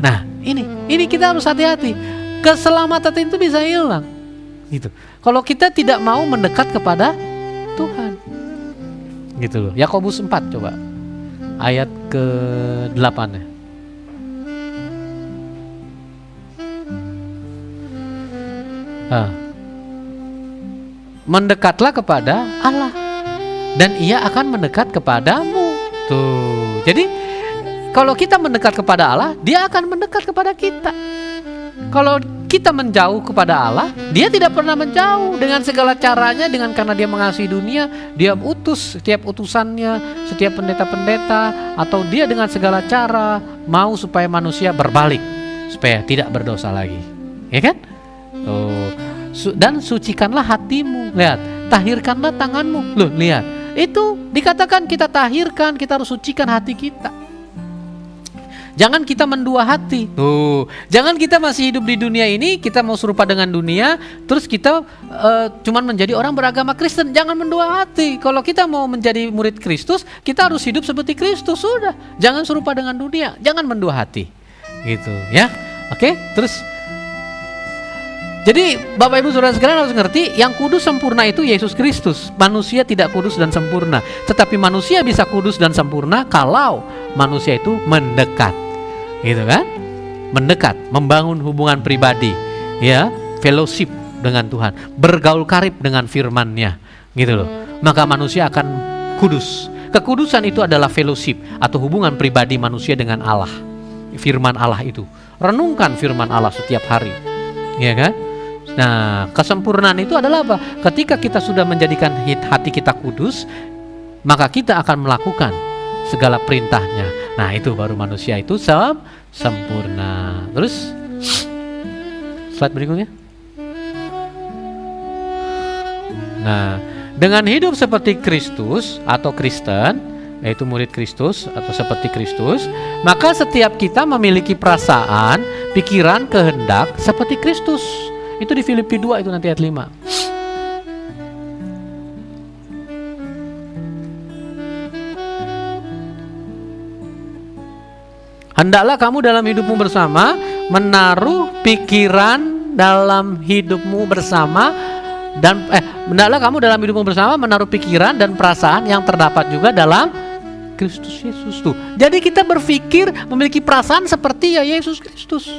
Nah, ini kita harus hati-hati. Keselamatan itu bisa hilang, gitu. Kalau kita tidak mau mendekat kepada Tuhan, gitu loh. Yakobus 4 coba, ayat ke-8-nya. Mendekatlah kepada Allah dan Ia akan mendekat kepadamu. Tuh. Jadi kalau kita mendekat kepada Allah, Dia akan mendekat kepada kita. Kalau kita menjauh kepada Allah, Dia tidak pernah menjauh dengan segala caranya. Dengan karena Dia mengasihi dunia, Dia utus setiap utusannya, setiap pendeta-pendeta, atau Dia dengan segala cara mau supaya manusia berbalik, supaya tidak berdosa lagi, ya kan? Dan sucikanlah hatimu. Lihat, tahirkanlah tanganmu. Loh, lihat, itu dikatakan kita tahirkan, kita harus sucikan hati kita. Jangan kita mendua hati. Jangan kita masih hidup di dunia ini, kita mau serupa dengan dunia, terus kita cuman menjadi orang beragama Kristen. Jangan mendua hati. Kalau kita mau menjadi murid Kristus, kita harus hidup seperti Kristus. Sudah, jangan serupa dengan dunia, jangan mendua hati. Gitu ya. Oke, terus Jadi Bapak Ibu Saudara sekalian harus ngerti, yang kudus sempurna itu Yesus Kristus. Manusia tidak kudus dan sempurna, tetapi manusia bisa kudus dan sempurna kalau manusia itu mendekat, gitu kan? Mendekat, membangun hubungan pribadi, ya, fellowship dengan Tuhan, bergaul karib dengan firman-Nya, gitu loh. Maka manusia akan kudus. Kekudusan itu adalah fellowship atau hubungan pribadi manusia dengan Allah, firman Allah itu. Renungkan firman Allah setiap hari, ya kan? Nah, kesempurnaan itu adalah apa? Ketika kita sudah menjadikan hati kita kudus, maka kita akan melakukan segala perintahnya. Nah, itu baru manusia itu sempurna. Terus slide berikutnya. Nah, dengan hidup seperti Kristus atau Kristen, yaitu murid Kristus atau seperti Kristus, maka setiap kita memiliki perasaan, pikiran, kehendak seperti Kristus. Itu di Filipi 2 itu nanti ayat 5. Hendaklah kamu dalam hidupmu bersama menaruh pikiran dalam hidupmu bersama dan hendaklah kamu dalam hidupmu bersama menaruh pikiran dan perasaan yang terdapat juga dalam Kristus Yesus tuh. Jadi kita berpikir memiliki perasaan seperti ya Yesus Kristus.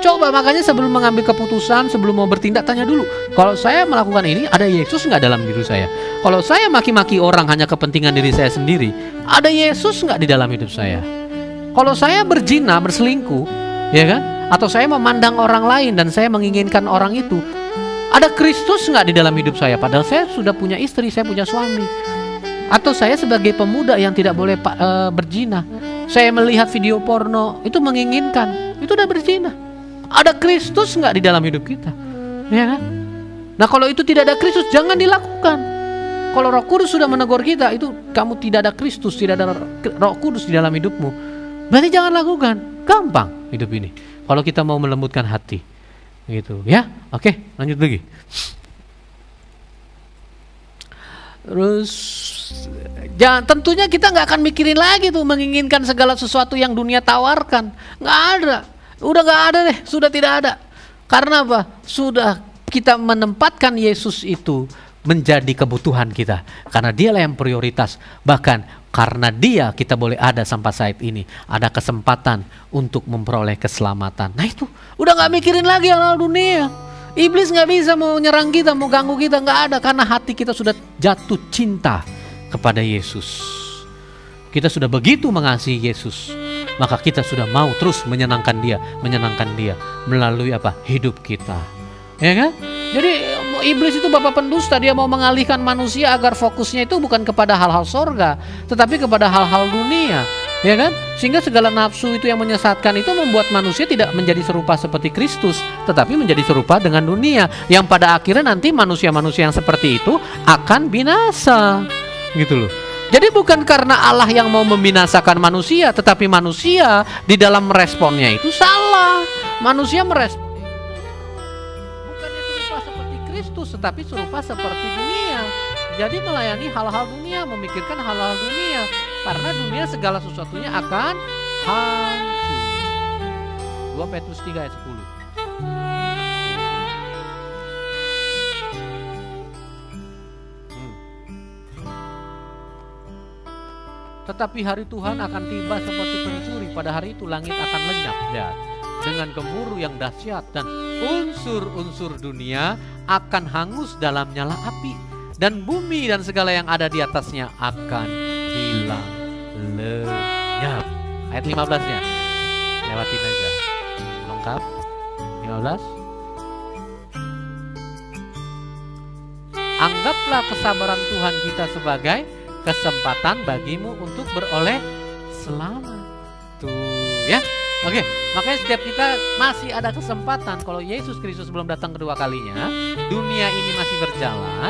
Coba makanya sebelum mengambil keputusan, sebelum mau bertindak, tanya dulu. Kalau saya melakukan ini, ada Yesus nggak dalam diri saya? Kalau saya maki-maki orang hanya kepentingan diri saya sendiri, ada Yesus nggak di dalam hidup saya? Kalau saya berzina, berselingkuh, ya kan? Atau saya memandang orang lain dan saya menginginkan orang itu, ada Kristus nggak di dalam hidup saya? Padahal saya sudah punya istri, saya punya suami. Atau saya sebagai pemuda yang tidak boleh berzina, saya melihat video porno, itu menginginkan, itu udah berzina. Ada Kristus nggak di dalam hidup kita, ya kan? Nah kalau itu tidak ada Kristus, jangan dilakukan. Kalau Roh Kudus sudah menegur kita, itu kamu tidak ada Kristus, tidak ada Roh Kudus di dalam hidupmu, berarti jangan lakukan. Gampang hidup ini. Kalau kita mau melembutkan hati, gitu, ya. Oke, lanjut lagi. Terus, tentunya kita nggak akan mikirin lagi tuh menginginkan segala sesuatu yang dunia tawarkan, nggak ada. Udah gak ada deh, sudah tidak ada. Karena apa? Sudah kita menempatkan Yesus itu menjadi kebutuhan kita. Karena dialah yang prioritas. Bahkan karena dia kita boleh ada sampai saat ini. Ada kesempatan untuk memperoleh keselamatan. Nah itu, udah gak mikirin lagi hal dunia. Iblis gak bisa mau nyerang kita, mau ganggu kita, gak ada. Karena hati kita sudah jatuh cinta kepada Yesus. Kita sudah begitu mengasihi Yesus. Maka kita sudah mau terus menyenangkan dia melalui apa? Hidup kita, ya kan? Jadi iblis itu bapak pendusta, dia mau mengalihkan manusia agar fokusnya itu bukan kepada hal-hal sorga, tetapi kepada hal-hal dunia, ya kan? Sehingga segala nafsu itu yang menyesatkan itu membuat manusia tidak menjadi serupa seperti Kristus, tetapi menjadi serupa dengan dunia, yang pada akhirnya nanti manusia-manusia yang seperti itu akan binasa, gitu loh. Jadi bukan karena Allah yang mau membinasakan manusia, tetapi manusia di dalam meresponnya itu salah. Manusia merespon bukannya serupa seperti Kristus, tetapi serupa seperti dunia. Jadi melayani hal-hal dunia, memikirkan hal-hal dunia, karena dunia segala sesuatunya akan hancur. 2 Petrus 3 ayat 10. Tetapi hari Tuhan akan tiba seperti pencuri. Pada hari itu langit akan lenyap ya, dengan gemuruh yang dahsyat, dan unsur-unsur dunia akan hangus dalam nyala api, dan bumi dan segala yang ada di atasnya akan hilang lenyap. Ayat 15-nya lewatin aja, lengkap. 15. Anggaplah kesabaran Tuhan kita sebagai kesempatan bagimu untuk beroleh selamat. Tuh ya. Oke, makanya setiap kita masih ada kesempatan. Kalau Yesus Kristus belum datang kedua kalinya, dunia ini masih berjalan,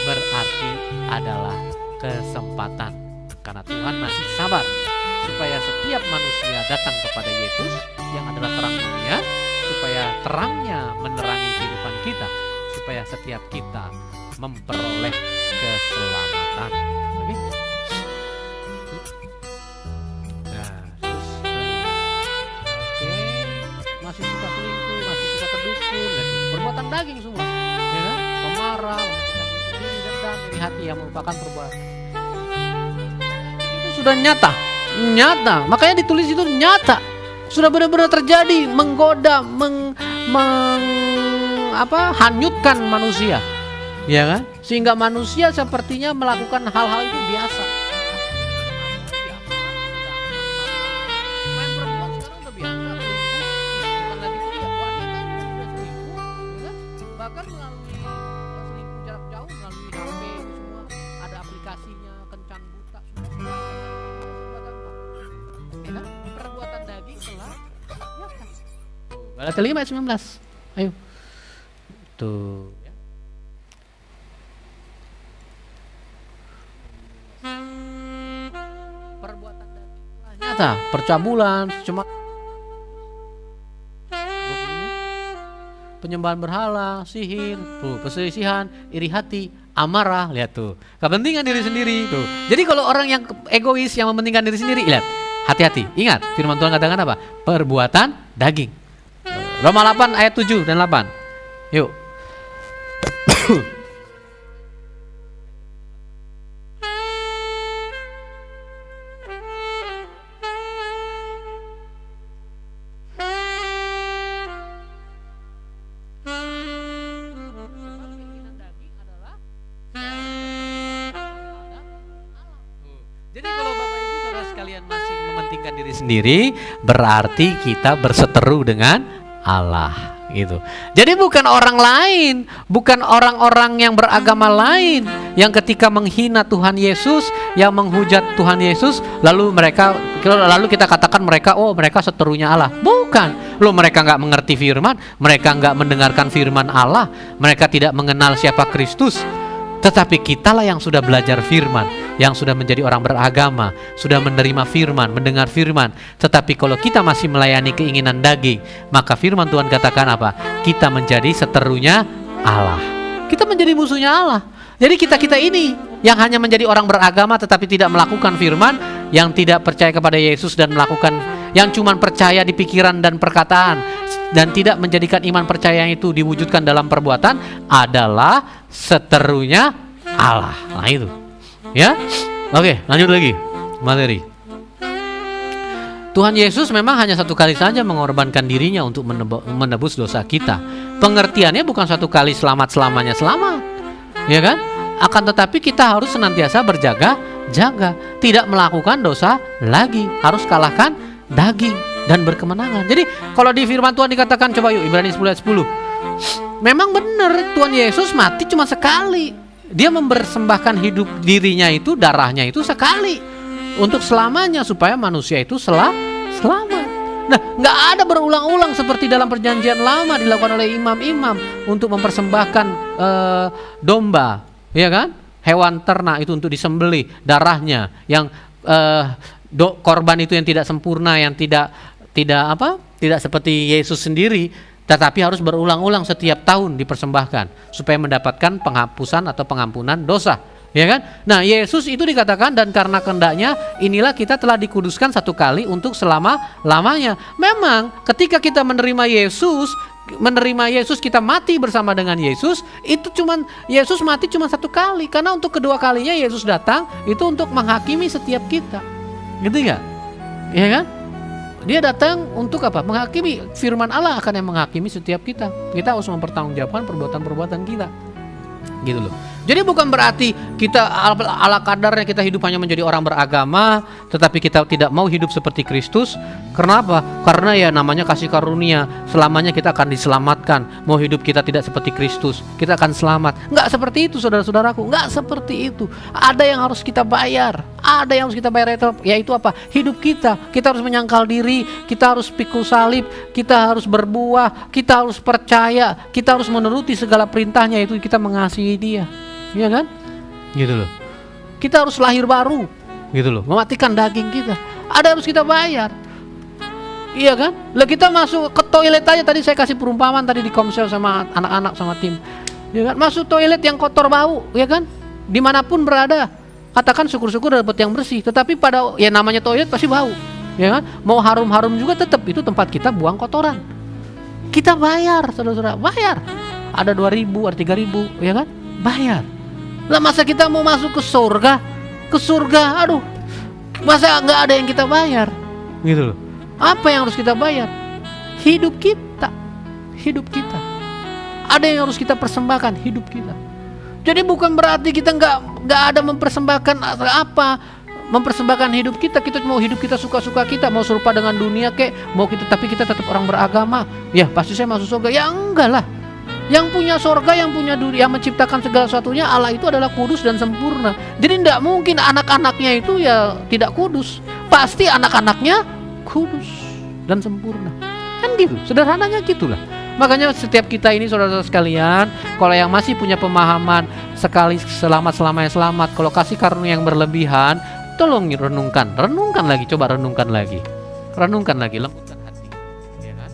berarti adalah kesempatan. Karena Tuhan masih sabar supaya setiap manusia datang kepada Yesus yang adalah terang dunia, supaya terangnya menerangi kehidupan kita, supaya setiap kita memperoleh keselamatan. Oke? Nah, masih suka selingkuh, masih suka terdukun, dan perbuatan yang merupakan perbuatan. Itu sudah nyata. Makanya ditulis itu nyata. Sudah benar-benar terjadi, menggoda, hanyutkan manusia. Ya kan? Sehingga manusia sepertinya melakukan hal-hal itu biasa. Bahkan melalui selingkuh jarak jauh, melalui HP semua ada aplikasinya, kencan buta, semua gampang. Ya kan? Perbuatan daging telah dibiarkan. Galatia 5 ayat 19. Ayo. Tuh. Perbuatan daging telah nyata, percabulan, cuma penyembahan berhala, sihir, perselisihan, iri hati, amarah, lihat tuh, kepentingan diri sendiri tuh. Jadi kalau orang yang egois yang mementingkan diri sendiri, lihat, hati-hati. Ingat, firman Tuhan katakan apa? Perbuatan daging. Roma 8 ayat 7 dan 8. Yuk. Sendiri berarti kita berseteru dengan Allah gitu. Jadi bukan orang lain, bukan orang-orang yang beragama lain yang ketika menghina Tuhan Yesus, yang menghujat Tuhan Yesus, lalu kita katakan mereka seterunya Allah. Bukan. Loh, mereka nggak mengerti firman, mereka nggak mendengarkan firman Allah, mereka tidak mengenal siapa Kristus. Tetapi kitalah yang sudah belajar firman, yang sudah menjadi orang beragama, sudah menerima firman, mendengar firman. Tetapi kalau kita masih melayani keinginan daging, maka firman Tuhan katakan apa? Kita menjadi seterunya Allah. Kita menjadi musuhnya Allah. Jadi kita ini yang hanya menjadi orang beragama tetapi tidak melakukan firman, yang tidak percaya kepada Yesus dan melakukan, yang cuma percaya di pikiran dan perkataan dan tidak menjadikan iman percaya itu diwujudkan dalam perbuatan, adalah seterunya Allah. Nah itu. Ya. Oke, lanjut lagi materi. Tuhan Yesus memang hanya satu kali saja mengorbankan dirinya untuk menebus dosa kita. Pengertiannya bukan satu kali selamanya selamat. Ya kan? Akan tetapi kita harus senantiasa berjaga-jaga, tidak melakukan dosa lagi, harus kalahkan daging dan berkemenangan. Jadi kalau di firman Tuhan dikatakan, coba yuk Ibrani 10 ayat 10. Memang benar Tuhan Yesus mati cuma sekali. Dia mempersembahkan hidup dirinya itu, darahnya itu sekali untuk selamanya supaya manusia itu selamat. Nah, nggak ada berulang-ulang seperti dalam perjanjian lama dilakukan oleh imam-imam untuk mempersembahkan domba, ya kan? Hewan ternak itu untuk disembelih, darahnya yang korban itu yang tidak sempurna, yang tidak seperti Yesus sendiri, tetapi harus berulang-ulang setiap tahun dipersembahkan supaya mendapatkan penghapusan atau pengampunan dosa, ya kan? Nah, Yesus itu dikatakan, dan karena kehendaknya inilah kita telah dikuduskan satu kali untuk selama-lamanya. Memang ketika kita menerima Yesus, kita mati bersama dengan Yesus, itu cuman Yesus mati cuma satu kali, karena untuk kedua kalinya Yesus datang itu untuk menghakimi setiap kita. Gitu enggak? Ya kan? Dia datang untuk apa? Menghakimi. Firman Allah akan yang menghakimi setiap kita. Kita harus mempertanggungjawabkan perbuatan-perbuatan kita. Gitu loh. Jadi bukan berarti kita ala kadarnya kita hidup hanya menjadi orang beragama, tetapi kita tidak mau hidup seperti Kristus. Kenapa? Karena ya namanya kasih karunia, selamanya kita akan diselamatkan. Mau hidup kita tidak seperti Kristus, kita akan selamat. Enggak seperti itu, saudara-saudaraku. Enggak seperti itu. Ada yang harus kita bayar. Ada yang harus kita bayar, yaitu apa? Hidup kita. Kita harus menyangkal diri, kita harus pikul salib, kita harus berbuah, kita harus percaya, kita harus menuruti segala perintahnya, yaitu kita mengasihi Dia. Iya kan? Gitu loh. Kita harus lahir baru. Gitu loh. Mematikan daging kita. Ada harus kita bayar. Iya kan? Lah kita masuk ke toilet aja, tadi saya kasih perumpamaan tadi di komsel sama anak-anak sama tim. Ya kan? Masuk toilet yang kotor bau, ya kan? Dimanapun berada, katakan syukur-syukur dapat yang bersih. Tetapi pada ya namanya toilet pasti bau. Ya kan? Mau harum-harum juga tetap itu tempat kita buang kotoran. Kita bayar, saudara-saudara, bayar. Ada 2.000, ada 3.000, ya kan? Bayar. Lah masa kita mau masuk ke surga? Ke surga, aduh, masa nggak ada yang kita bayar? Gitu loh. Apa yang harus kita bayar? Hidup kita. Hidup kita. Ada yang harus kita persembahkan, hidup kita. Jadi bukan berarti kita nggak ada mempersembahkan apa, mempersembahkan hidup kita. Kita mau hidup kita suka-suka kita, mau serupa dengan dunia kek, mau kita tapi kita tetap orang beragama. Ya pasti saya masuk surga. Ya enggak lah. Yang punya surga, yang punya dunia, yang menciptakan segala sesuatunya, Allah itu adalah kudus dan sempurna. Jadi tidak mungkin anak-anaknya itu ya tidak kudus. Pasti anak-anaknya kudus dan sempurna. Kan gitu, sederhananya gitulah. Makanya setiap kita ini saudara-saudara sekalian, kalau yang masih punya pemahaman sekali selamat-selamanya selamat, kalau kasih karunia yang berlebihan, tolong renungkan lagi, coba renungkan lagi, lembutkan hati, ya kan?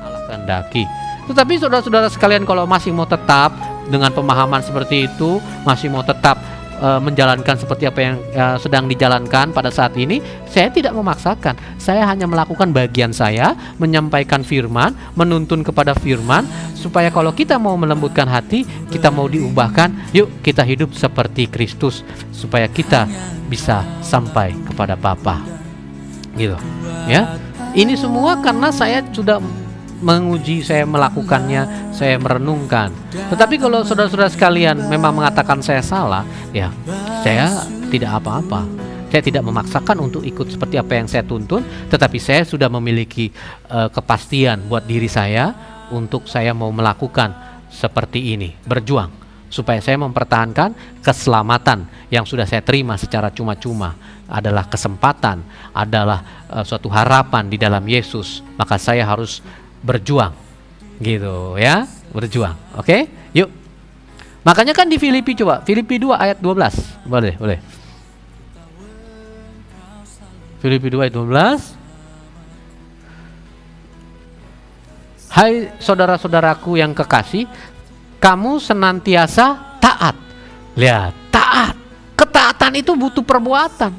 Allah kehendaki. Tetapi saudara-saudara sekalian, kalau masih mau tetap dengan pemahaman seperti itu, masih mau tetap menjalankan seperti apa yang sedang dijalankan pada saat ini, saya tidak memaksakan. Saya hanya melakukan bagian saya, menyampaikan firman, menuntun kepada firman, supaya kalau kita mau melembutkan hati, kita mau diubahkan, yuk kita hidup seperti Kristus, supaya kita bisa sampai kepada Bapa. Gitu, ya. Ini semua karena saya sudah menguji, saya melakukannya, saya merenungkan. Tetapi kalau saudara-saudara sekalian memang mengatakan saya salah, ya saya tidak apa-apa. Saya tidak memaksakan untuk ikut seperti apa yang saya tuntun, tetapi saya sudah memiliki kepastian buat diri saya untuk saya mau melakukan seperti ini, berjuang supaya saya mempertahankan keselamatan yang sudah saya terima secara cuma-cuma, adalah kesempatan, adalah suatu harapan di dalam Yesus. Maka saya harus berjuang, gitu ya, berjuang. Oke, yuk. Makanya kan di Filipi, coba Filipi 2 ayat 12, boleh. Filipi 2 ayat 12. Hai saudara-saudaraku yang kekasih, kamu senantiasa taat. Lihat, taat. Ketaatan itu butuh perbuatan,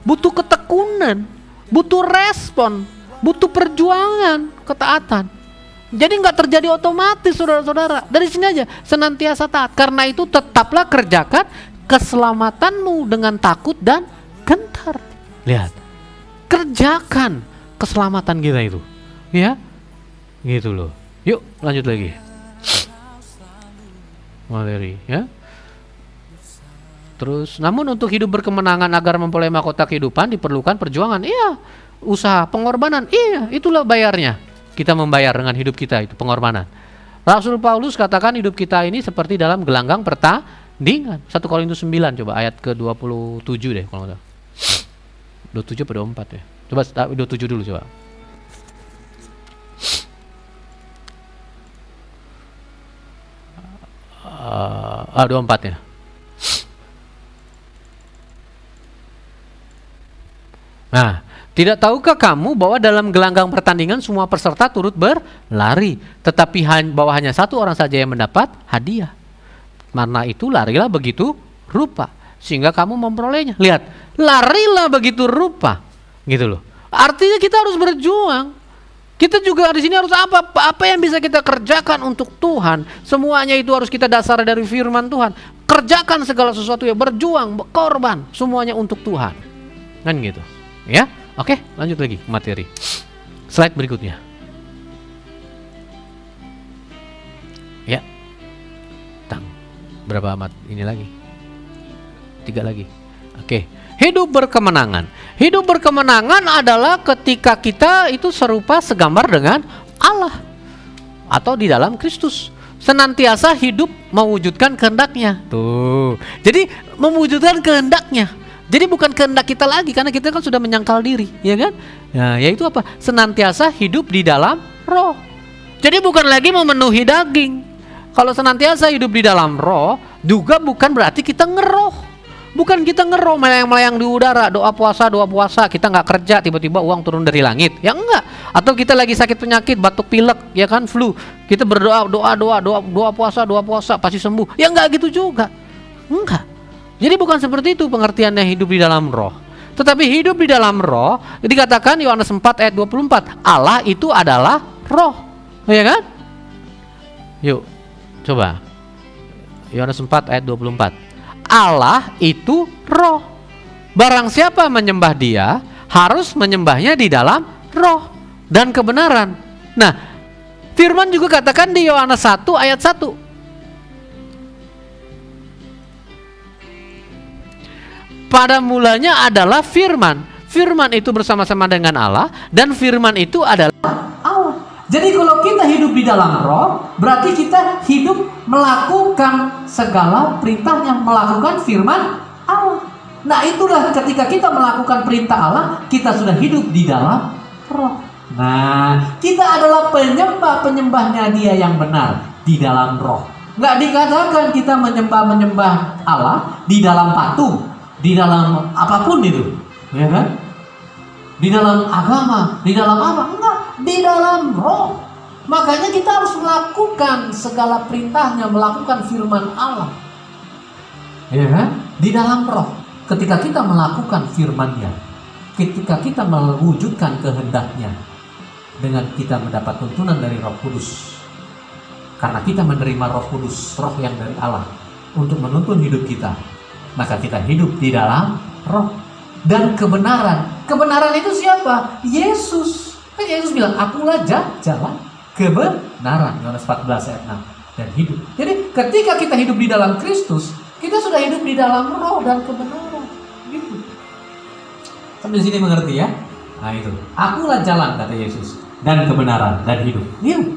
butuh ketekunan, butuh respon, butuh perjuangan, ketaatan. Jadi nggak terjadi otomatis, saudara-saudara. Dari sini aja, senantiasa taat. Karena itu tetaplah kerjakan keselamatanmu dengan takut dan gentar. Lihat, kerjakan keselamatan kita itu, ya, gitu loh. Yuk lanjut lagi. Materi, ya. Terus, namun untuk hidup berkemenangan agar memperoleh mahkota kehidupan diperlukan perjuangan. Iya. Usaha, pengorbanan, iya, itulah bayarnya. Kita membayar dengan hidup kita, itu pengorbanan. Rasul Paulus katakan hidup kita ini seperti dalam gelanggang pertandingan. 1 Korintus 9 coba ayat ke-27 deh kalau enggak. 27 atau 24 ya. Coba 27 dulu coba. 24 ya. Nah, tidak tahukah kamu bahwa dalam gelanggang pertandingan semua peserta turut berlari, tetapi bahwa hanya satu orang saja yang mendapat hadiah. Karena itu larilah begitu rupa sehingga kamu memperolehnya. Lihat, larilah begitu rupa, gitu loh. Artinya kita harus berjuang. Kita juga di sini harus apa yang bisa kita kerjakan untuk Tuhan. Semuanya itu harus kita dasar dari firman Tuhan. Kerjakan segala sesuatu ya, berjuang, berkorban, semuanya untuk Tuhan. Kan gitu. Ya, oke, lanjut lagi materi. Slide berikutnya. Ya, berapa amat ini lagi? 3 lagi. Oke, hidup berkemenangan. Hidup berkemenangan adalah ketika kita itu serupa segambar dengan Allah atau di dalam Kristus. Senantiasa hidup mewujudkan kehendaknya. Tuh, jadi mewujudkan kehendaknya. Jadi bukan kehendak kita lagi, karena kita kan sudah menyangkal diri, ya kan? Nah, yaitu apa? Senantiasa hidup di dalam roh. Jadi bukan lagi memenuhi daging. Kalau senantiasa hidup di dalam roh, juga bukan berarti kita ngeroh. Bukan kita ngeroh melayang-melayang di udara, doa puasa, kita nggak kerja, tiba-tiba uang turun dari langit. Ya enggak. Atau kita lagi sakit penyakit, batuk pilek, ya kan, flu. Kita berdoa, doa puasa, pasti sembuh. Ya enggak gitu juga. Enggak. Jadi bukan seperti itu pengertiannya hidup di dalam roh. Tetapi hidup di dalam roh, dikatakan Yohanes 4 ayat 24, Allah itu adalah roh. Ya kan? Yuk, coba Yohanes 4 ayat 24. Allah itu roh. Barang siapa menyembah Dia harus menyembahnya di dalam roh dan kebenaran. Nah, firman juga katakan di Yohanes 1 ayat 1. Pada mulanya adalah firman. Firman itu bersama-sama dengan Allah, dan firman itu adalah Allah. Jadi kalau kita hidup di dalam roh, berarti kita hidup melakukan segala perintah yang melakukan firman Allah. Nah, itulah ketika kita melakukan perintah Allah, kita sudah hidup di dalam roh. Nah, kita adalah penyembahnya Dia yang benar di dalam roh. Nggak dikatakan kita menyembah Allah di dalam patung, di dalam apapun itu, ya kan? Di dalam agama, di dalam apa? Enggak, di dalam roh. Makanya kita harus melakukan segala perintahnya, melakukan firman Allah, ya kan? Di dalam roh. Ketika kita melakukan firman-Nya, ketika kita mewujudkan kehendak-Nya, dengan kita mendapat tuntunan dari Roh Kudus, karena kita menerima Roh Kudus, roh yang dari Allah, untuk menuntun hidup kita, maka kita hidup di dalam roh dan kebenaran. Kebenaran itu siapa? Yesus. Kan Yesus bilang, akulah jalan kebenaran. Yohanes 14 ayat 6. Dan hidup. Jadi ketika kita hidup di dalam Kristus, kita sudah hidup di dalam roh dan kebenaran. Gitu. Sampai sini mengerti ya? Nah itu. Akulah jalan, kata Yesus, dan kebenaran dan hidup. Yuk.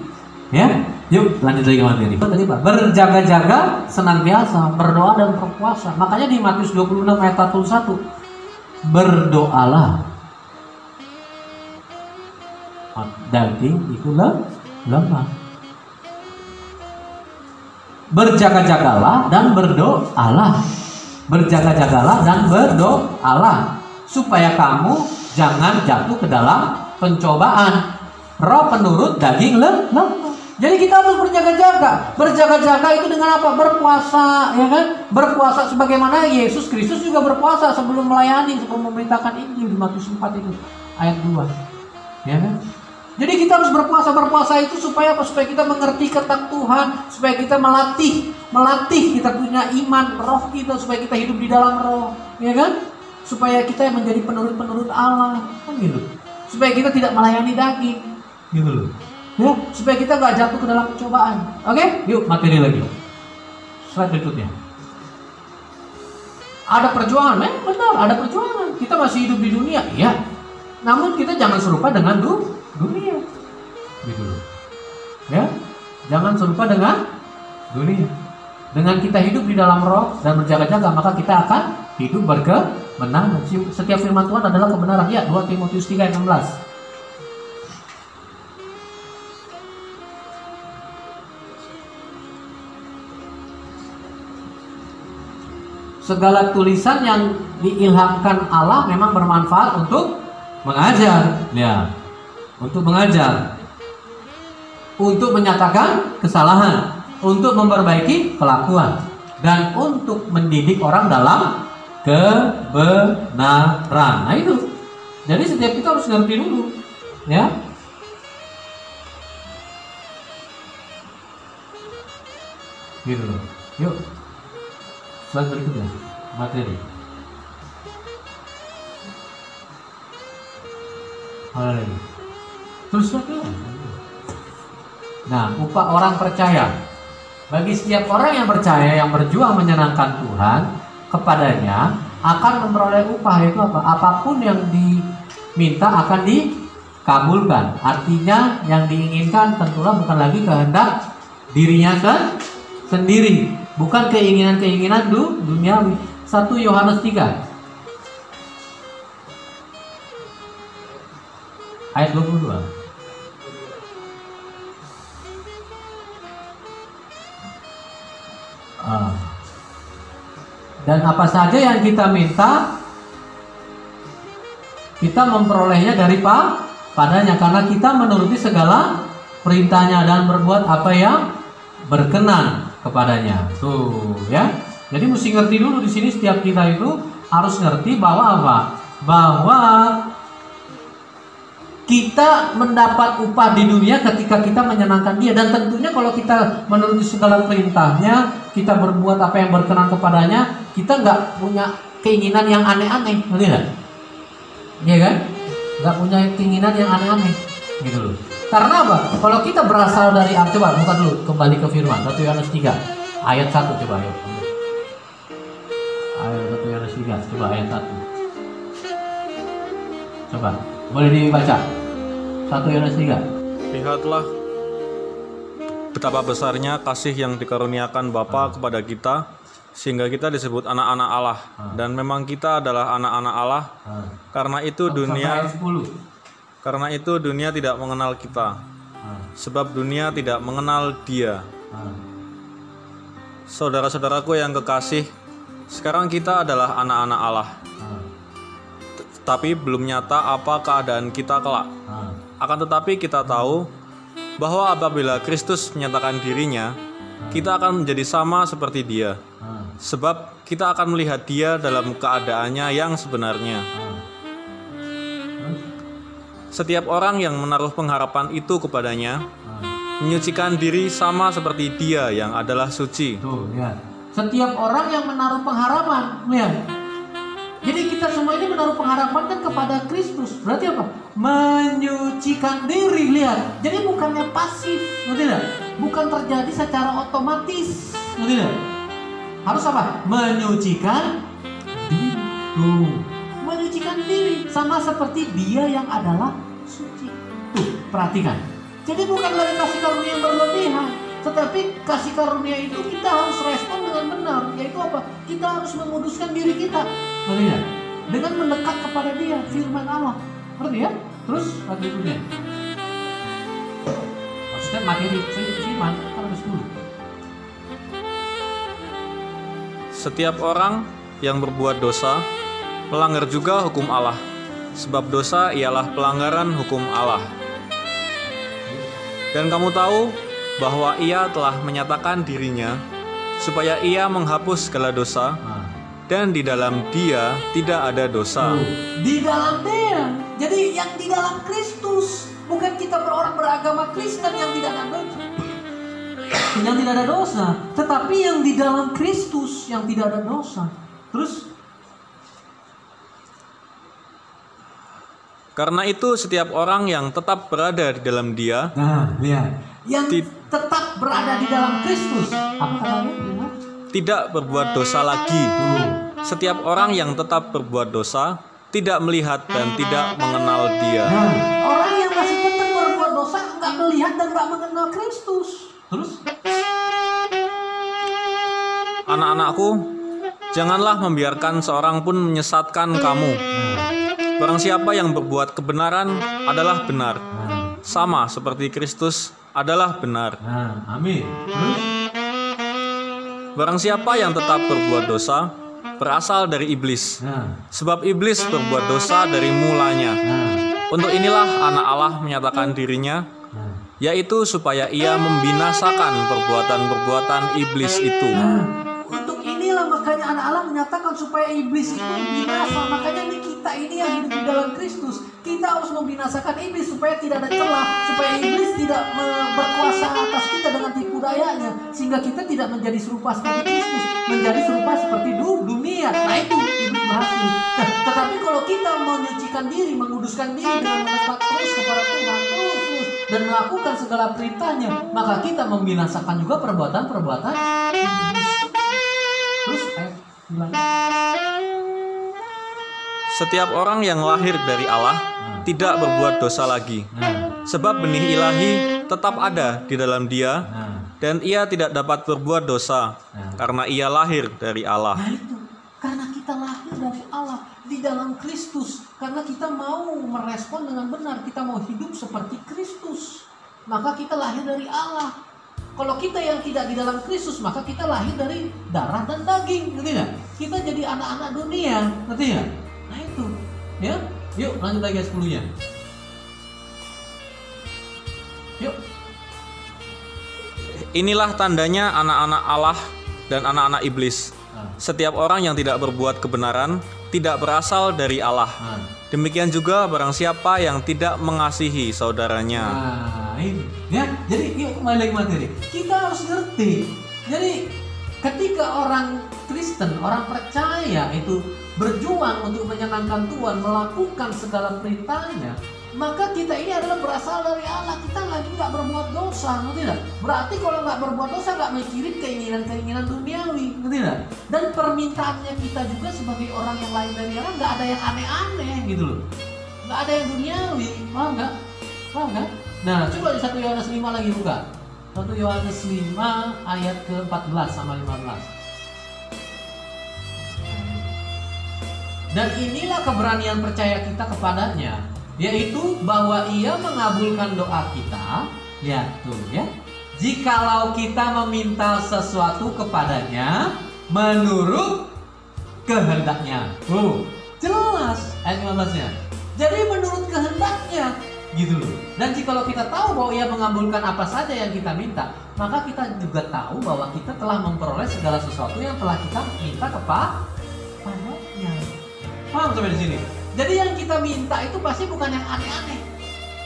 Ya. Yuk lanjut lagi ke materi. Tadi Pak, berjaga-jaga senantiasa, berdoa dan berpuasa. Makanya di Matius 26 ayat 41, berdoalah, daging itu lemah. Berjaga-jagalah dan berdoalah. Berjaga-jagalah dan berdoalah supaya kamu jangan jatuh ke dalam pencobaan. Roh penurut, daging lemah. Jadi kita harus berjaga-jaga. Berjaga-jaga itu dengan apa? Berpuasa, ya kan? Berpuasa sebagaimana Yesus Kristus juga berpuasa sebelum melayani, sebelum memerintahkan Injil di Matius 4 itu ayat 2. Ya kan? Jadi kita harus berpuasa itu supaya apa? Supaya kita mengerti tentang Tuhan, supaya kita melatih kita punya iman, roh kita, supaya kita hidup di dalam roh, ya kan? Supaya kita menjadi penurut-penurut Allah, kan gitu. Supaya kita tidak melayani daging, gitu loh. Ya, supaya kita nggak jatuh ke dalam pencobaan. Oke? Yuk materi lagi. Slide berikutnya. Ada perjuangan, benar, ada perjuangan. Kita masih hidup di dunia, iya. Namun kita jangan serupa dengan dunia, gitu loh. Ya, jangan serupa dengan dunia. Dengan kita hidup di dalam roh dan berjaga-jaga, maka kita akan hidup berkemenangan. Setiap firman Tuhan adalah kebenaran. Ya, 2 Timotius 3 ayat 16. Segala tulisan yang diilhamkan Allah memang bermanfaat untuk mengajar, ya, untuk mengajar, untuk menyatakan kesalahan, untuk memperbaiki kelakuan, dan untuk mendidik orang dalam kebenaran. Nah itu. Jadi setiap kita harus ngerti dulu, ya. Gitu loh. Yuk. Slide berikutnya, materi. Terus lagi. Nah, upah orang percaya. Bagi setiap orang yang percaya, yang berjuang menyenangkan Tuhan, kepadanya akan memperoleh upah. Itu apa? Apapun yang diminta akan dikabulkan. Artinya yang diinginkan tentulah bukan lagi kehendak dirinya sendiri, bukan keinginan-keinginan duniawi. 1 Yohanes 3 ayat 22. Dan apa saja yang kita minta, kita memperolehnya dari padanya, karena kita menuruti segala perintahnya dan berbuat apa yang berkenan kepadanya. Tuh, ya. Jadi mesti ngerti dulu di sini, setiap kita itu harus ngerti bahwa apa? Bahwa Kita mendapat upah di dunia ketika kita menyenangkan Dia. Dan tentunya kalau kita menuruti segala perintahnya, kita berbuat apa yang berkenan kepadanya, kita nggak punya keinginan yang aneh-aneh, ngerti nggak? Iya kan? Nggak punya keinginan yang aneh-aneh, gitu loh. Karena apa? Kalau kita berasal dari, coba buka dulu, kembali ke firman 1 Yohanes 3 ayat 1, coba ayo. Ayat 1 Yohanes 3, coba ayat 1. Coba, boleh dibaca 1 Yohanes 3. Lihatlah betapa besarnya kasih yang dikaruniakan Bapa kepada kita, sehingga kita disebut anak-anak Allah. Dan memang kita adalah anak-anak Allah. Karena itu dunia tidak mengenal kita, sebab dunia tidak mengenal Dia. Saudara-saudaraku yang kekasih, sekarang kita adalah anak-anak Allah. Tapi belum nyata apa keadaan kita kelak. Akan tetapi kita tahu bahwa apabila Kristus menyatakan dirinya, kita akan menjadi sama seperti Dia. Sebab kita akan melihat Dia dalam keadaannya yang sebenarnya. Setiap orang yang menaruh pengharapan itu kepadanya, menyucikan diri sama seperti Dia yang adalah suci. Tuh, lihat. Setiap orang yang menaruh pengharapan, lihat. Jadi kita semua ini menaruh pengharapan kan kepada Kristus. Berarti apa? Menyucikan diri, lihat. Jadi bukannya pasif, ngerti tidak? Bukan terjadi secara otomatis, ngerti tidak? Harus apa? Menyucikan diri. Tuh, menyucikan diri sama seperti Dia yang adalah suci. Tuh, perhatikan. Jadi bukan dari kasih karunia yang berlebihan, tetapi kasih karunia itu kita harus respon dengan benar. Yaitu apa? Kita harus menguduskan diri kita. Ngerti ya? Dengan mendekat kepada Dia, firman Allah. Ngerti ya? Terus berikutnya. Maksudnya materi firman harus dulu. Setiap orang yang berbuat dosa melanggar juga hukum Allah, sebab dosa ialah pelanggaran hukum Allah. Dan kamu tahu bahwa Ia telah menyatakan dirinya supaya Ia menghapus segala dosa, dan di dalam Dia tidak ada dosa. Di dalam Dia. Jadi yang di dalam Kristus. Bukan kita orang beragama Kristen yang tidak ada dosa. Yang tidak ada dosa. Tetapi yang di dalam Kristus yang tidak ada dosa. Terus? Karena itu setiap orang yang tetap berada di dalam Dia, lihat. Yang tetap berada di dalam Kristus, apa katanya? Tidak berbuat dosa lagi. Setiap orang yang tetap berbuat dosa tidak melihat dan tidak mengenal Dia. Orang yang masih tetap berbuat dosa nggak melihat dan nggak mengenal Kristus. Terus? Anak-anakku, janganlah membiarkan seorang pun menyesatkan kamu. Barang siapa yang berbuat kebenaran adalah benar, sama seperti Kristus adalah benar. Amin. Barang siapa yang tetap berbuat dosa berasal dari iblis, sebab iblis berbuat dosa dari mulanya. Untuk inilah anak Allah menyatakan dirinya, yaitu supaya Ia membinasakan perbuatan-perbuatan iblis itu. Untuk inilah makanya anak Allah menyatakan supaya iblis itu binasa. Makanya kita ini yang hidup di dalam Kristus, kita harus membinasakan iblis supaya tidak ada celah, supaya iblis tidak berkuasa atas kita dengan tipu dayanya, sehingga kita tidak menjadi serupa seperti Kristus, menjadi serupa seperti dunia. Nah itu iblis berhasil. Tetapi kalau kita menyucikan diri, menguduskan diri dengan mendekat terus kepada Tuhan, terus dan melakukan segala perintahnya, maka kita membinasakan juga perbuatan-perbuatan iblis. Terus setiap orang yang lahir dari Allah tidak berbuat dosa lagi, sebab benih ilahi tetap ada di dalam dia, dan ia tidak dapat berbuat dosa karena ia lahir dari Allah. Nah itu, karena kita lahir dari Allah di dalam Kristus, karena kita mau merespon dengan benar, kita mau hidup seperti Kristus, maka kita lahir dari Allah. Kalau kita yang tidak di dalam Kristus, maka kita lahir dari darah dan daging, ngerti nggak? Kita jadi anak-anak dunia, ngerti nggak? Nah itu, ya. Yuk lanjut lagi ayat 10-nya. Yuk. Inilah tandanya anak-anak Allah dan anak-anak iblis. Setiap orang yang tidak berbuat kebenaran tidak berasal dari Allah. Demikian juga barang siapa yang tidak mengasihi saudaranya. Nah, ini ya. Jadi yuk kembali lagi materi. Kita harus ngerti. Jadi ketika orang Kristen, orang percaya itu berjuang untuk menyenangkan Tuhan, melakukan segala perintahnya, maka kita ini adalah berasal dari Allah. Kita lagi nggak berbuat dosa, ngerti tidak? Berarti kalau nggak berbuat dosa, nggak mikirin keinginan-keinginan duniawi, ngerti tidak? Dan permintaannya kita juga sebagai orang yang lain dari Allah, nggak ada yang aneh-aneh gitu loh. Nggak ada yang duniawi, paham nggak? Paham nggak? Nah, coba di 1 Yohanes 5 lagi buka. 1 Yohanes 5 ayat ke-14 sama 15. Dan inilah keberanian percaya kita kepadanya, yaitu bahwa ia mengabulkan doa kita. Lihat tuh ya. Jikalau kita meminta sesuatu kepadanya menurut kehendaknya. Jelas ayat 15-nya. Jadi menurut kehendaknya gitu loh. Dan jikalau kita tahu bahwa ia mengabulkan apa saja yang kita minta, maka kita juga tahu bahwa kita telah memperoleh segala sesuatu yang telah kita minta kepadanya. Paham sampai di sini? Jadi yang kita minta itu pasti bukan yang aneh-aneh,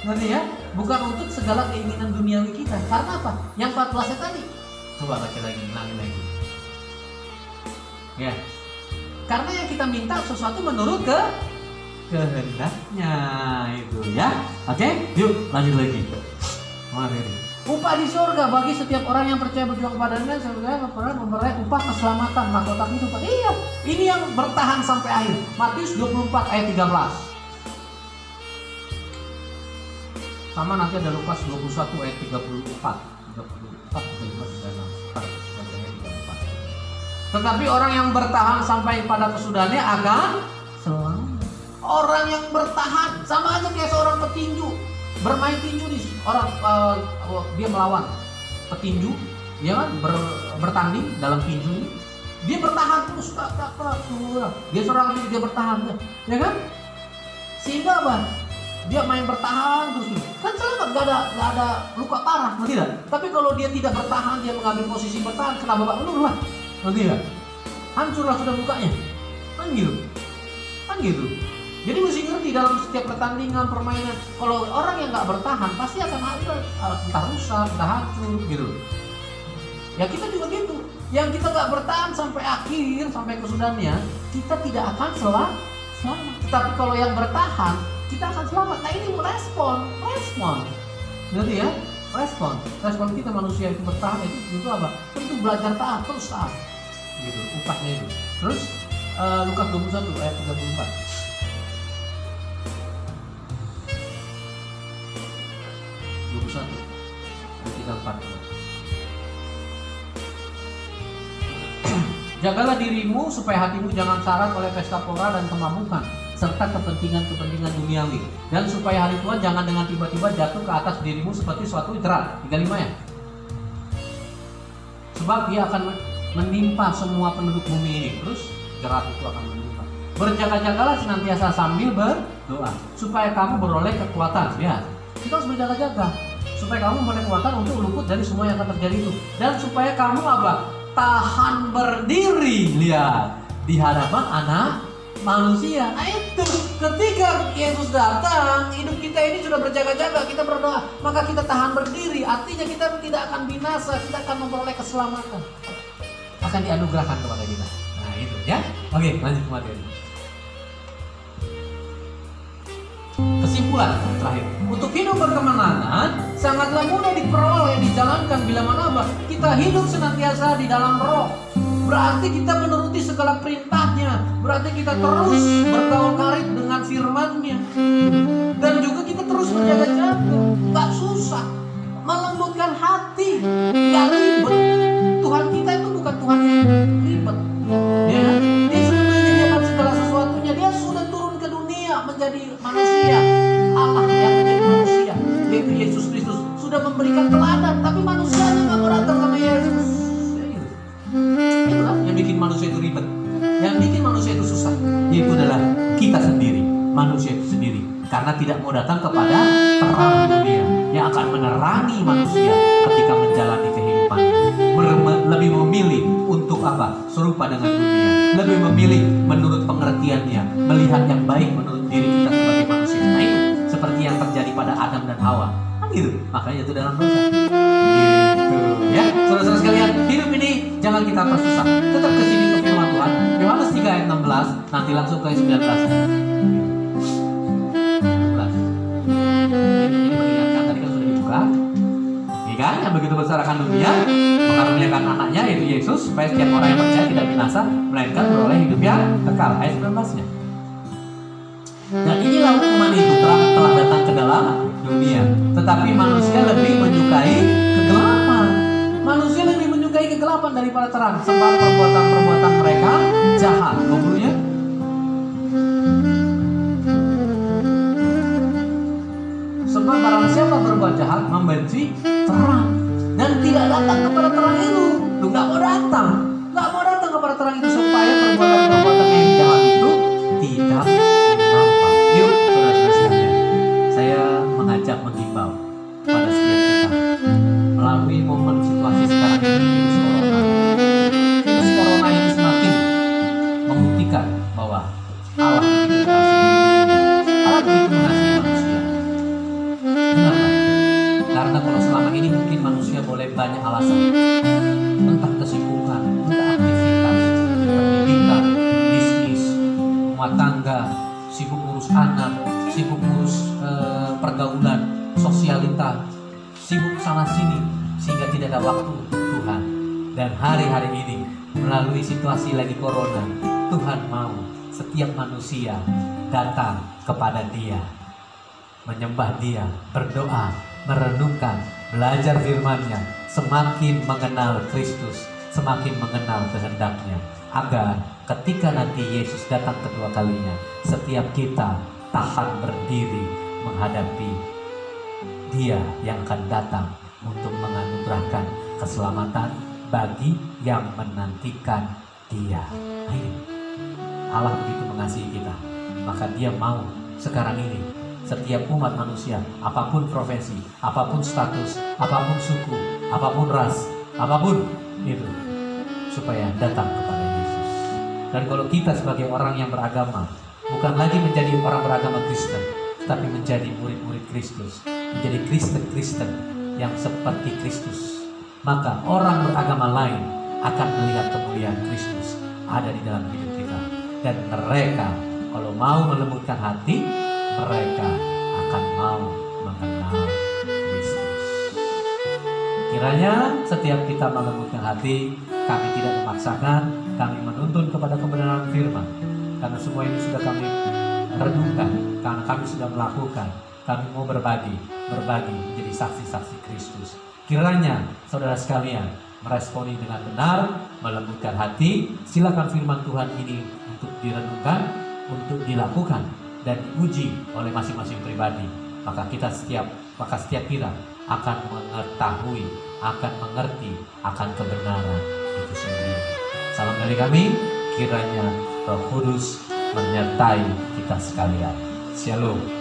ngerti ya? Bukan untuk segala keinginan duniawi kita. Karena apa? Yang 14-nya tadi. Coba baca lagi, ulangin lagi. Ya. Karena yang kita minta sesuatu menurut kehendaknya itu ya. Oke? Yuk lanjut lagi. Mari. Upah di surga bagi setiap orang yang percaya berjuang kepadanya, surga memperoleh upah keselamatan, mahkota kehidupan. Iya, ini yang bertahan sampai akhir. Matius 24 ayat 13. Sama nanti ada Lukas 21 ayat 34. 34 Tetapi orang yang bertahan sampai pada kesudahannya akan selamat. Orang yang bertahan sama aja kayak seorang petinju. Bermain tinju nih, orang dia melawan petinju, dia kan bertanding dalam tinju ini, dia bertahan terus, dia seorang tinju, dia bertahan, ya kan? Sehingga apa? Dia main bertahan terus, kan selamat, nggak ada luka parah, ngerti tidak? Tapi kalau dia tidak bertahan, dia mengambil posisi bertahan, kena babak belur lah, ngerti tidak? Hancurlah sudah lukanya, kan gitu. Jadi mesti ngerti dalam setiap pertandingan, permainan. Kalau orang yang nggak bertahan pasti akan ada entah rusak, entah hancur gitu. Ya kita juga gitu. Yang kita nggak bertahan sampai akhir, sampai kesudahannya, kita tidak akan selamat. Tapi kalau yang bertahan, kita akan selamat. Nah ini respon. Ngerti ya? Respon kita manusia itu bertahan itu apa? Tentu belajar taat, terus taat. Gitu, upahnya itu. Terus Lukas 21 ayat 34. Jagalah dirimu supaya hatimu jangan syarat oleh pesta pora dan kemabukan serta kepentingan-kepentingan duniawi, dan supaya hari Tuhan jangan dengan tiba-tiba jatuh ke atas dirimu seperti suatu jerat. 35 ya. Sebab dia akan menimpa semua penduduk bumi ini. Terus jerat itu akan menimpa. Berjaga-jagalah senantiasa sambil berdoa supaya kamu beroleh kekuatan. Ya, kita harus berjaga-jaga supaya kamu beroleh kekuatan untuk luput dari semua yang akan terjadi itu, dan supaya kamu apa? Tahan berdiri, lihat, di hadapan anak manusia. Nah itu, ketika Yesus datang, hidup kita ini sudah berjaga-jaga, kita berdoa, maka kita tahan berdiri. Artinya kita tidak akan binasa, kita akan memperoleh keselamatan, akan dianugerahkan kepada kita. Nah itu ya. Oke, lanjut ke materi. Kesimpulan terakhir, untuk hidup berkemenangan sangatlah mudah diperoleh, dijalankan bila mana apa? Kita hidup senantiasa di dalam Roh. Berarti kita menuruti segala perintahnya. Berarti kita terus bergaul karib dengan firman-Nya. Dan juga kita terus berjaga-jaga. Gak susah, melembutkan hati, gak ribet. Tuhan kita itu bukan Tuhan yang ribet. Ya, Dia sudah menyediakan segala sesuatunya. Dia sudah turun ke dunia menjadi manusia. Allah yang menjadi manusia, yaitu Yesus Kristus, sudah memberikan teladan, tapi manusianya nggak mau datang sama Yesus. Itulah yang bikin manusia itu ribet, yang bikin manusia itu susah, yaitu adalah kita sendiri, manusia itu sendiri, karena tidak mau datang kepada terang dunia yang akan menerangi manusia ketika menjalani kehidupan. Lebih memilih untuk apa? Serupa dengan dunia, lebih memilih menurut pengertiannya baik menurut diri kita sebagai manusia. Nah itu seperti yang terjadi pada Adam dan Hawa. Kan gitu. Makanya itu dalam dosa. Gitu. Ya, saudara-saudara sekalian, hidup ini jangan kita persusah. Tetap ke sini ke firman Tuhan. Yohanes 3 ayat 16, nanti langsung ke 19. Ini mengingatkan tadi kan sudah dibuka. Kan yang begitu besar akan dunia mengaruniakan anaknya yaitu Yesus supaya setiap orang yang percaya tidak binasa melainkan beroleh hidup yang kekal. Ayat 19-nya. Dan inilah hukuman itu, terang telah datang ke dalam dunia, tetapi manusia lebih menyukai kegelapan. Manusia lebih menyukai kegelapan daripada terang, sebab perbuatan-perbuatan mereka jahat. Ngomongnya sebab barang siapa berbuat jahat membenci terang dan tidak datang kepada terang itu. Lu nggak mau datang kepada terang itu supaya perbuatan-perbuatan yang jahat itu tidak nampak. Yuk, saudara-saudara sekalian, saya mengajak menghimbau pada setiap kita melalui momen situasi sekarang ini, virus corona ini semakin membuktikan bahwa Allah begitu mengasihi, Allah begitu mengasihi manusia. Kenapa? Karena kalau selama ini mungkin manusia boleh banyak alasan, entah kesibukan, entah aktivitas, pendidikan, bisnis, rumah tangga, sibuk ngurus anak, sibuk ngurus pergaulan, sosialita, sibuk sana sini, sehingga tidak ada waktu untuk Tuhan. Dan hari-hari ini melalui situasi lagi corona, Tuhan mau setiap manusia datang kepada Dia, menyembah Dia, berdoa, merenungkan, belajar firman-Nya, semakin mengenal Kristus, semakin mengenal kehendak-Nya, agar ketika nanti Yesus datang kedua kalinya, setiap kita tahan berdiri menghadapi Dia yang akan datang untuk menganugerahkan keselamatan bagi yang menantikan Dia. Ayo. Allah begitu mengasihi kita, maka Dia mau sekarang ini setiap umat manusia, apapun profesi, apapun status, apapun suku, apapun ras, apapun itu, supaya datang kepada Yesus. Dan kalau kita sebagai orang yang beragama, bukan lagi menjadi orang beragama Kristen, tapi menjadi murid-murid Kristus, menjadi Kristen-Kristen yang seperti Kristus, maka orang beragama lain akan melihat kemuliaan Kristus ada di dalam hidup kita. Dan mereka kalau mau melembutkan hati, mereka akan mau mengenal Kristus. Kiranya setiap kita melembutkan hati, kami tidak memaksakan, kami menuntun kepada kebenaran firman. Karena semua ini sudah kami renungkan, karena kami sudah melakukan, kami mau berbagi menjadi saksi-saksi Kristus. Kiranya saudara sekalian meresponi dengan benar, melembutkan hati. Silakan firman Tuhan ini untuk direnungkan, untuk dilakukan dan diuji oleh masing-masing pribadi. Maka setiap kita akan mengetahui, akan mengerti akan kebenaran itu sendiri. Salam dari kami, kiranya Roh Kudus menyertai kita sekalian. Shalom.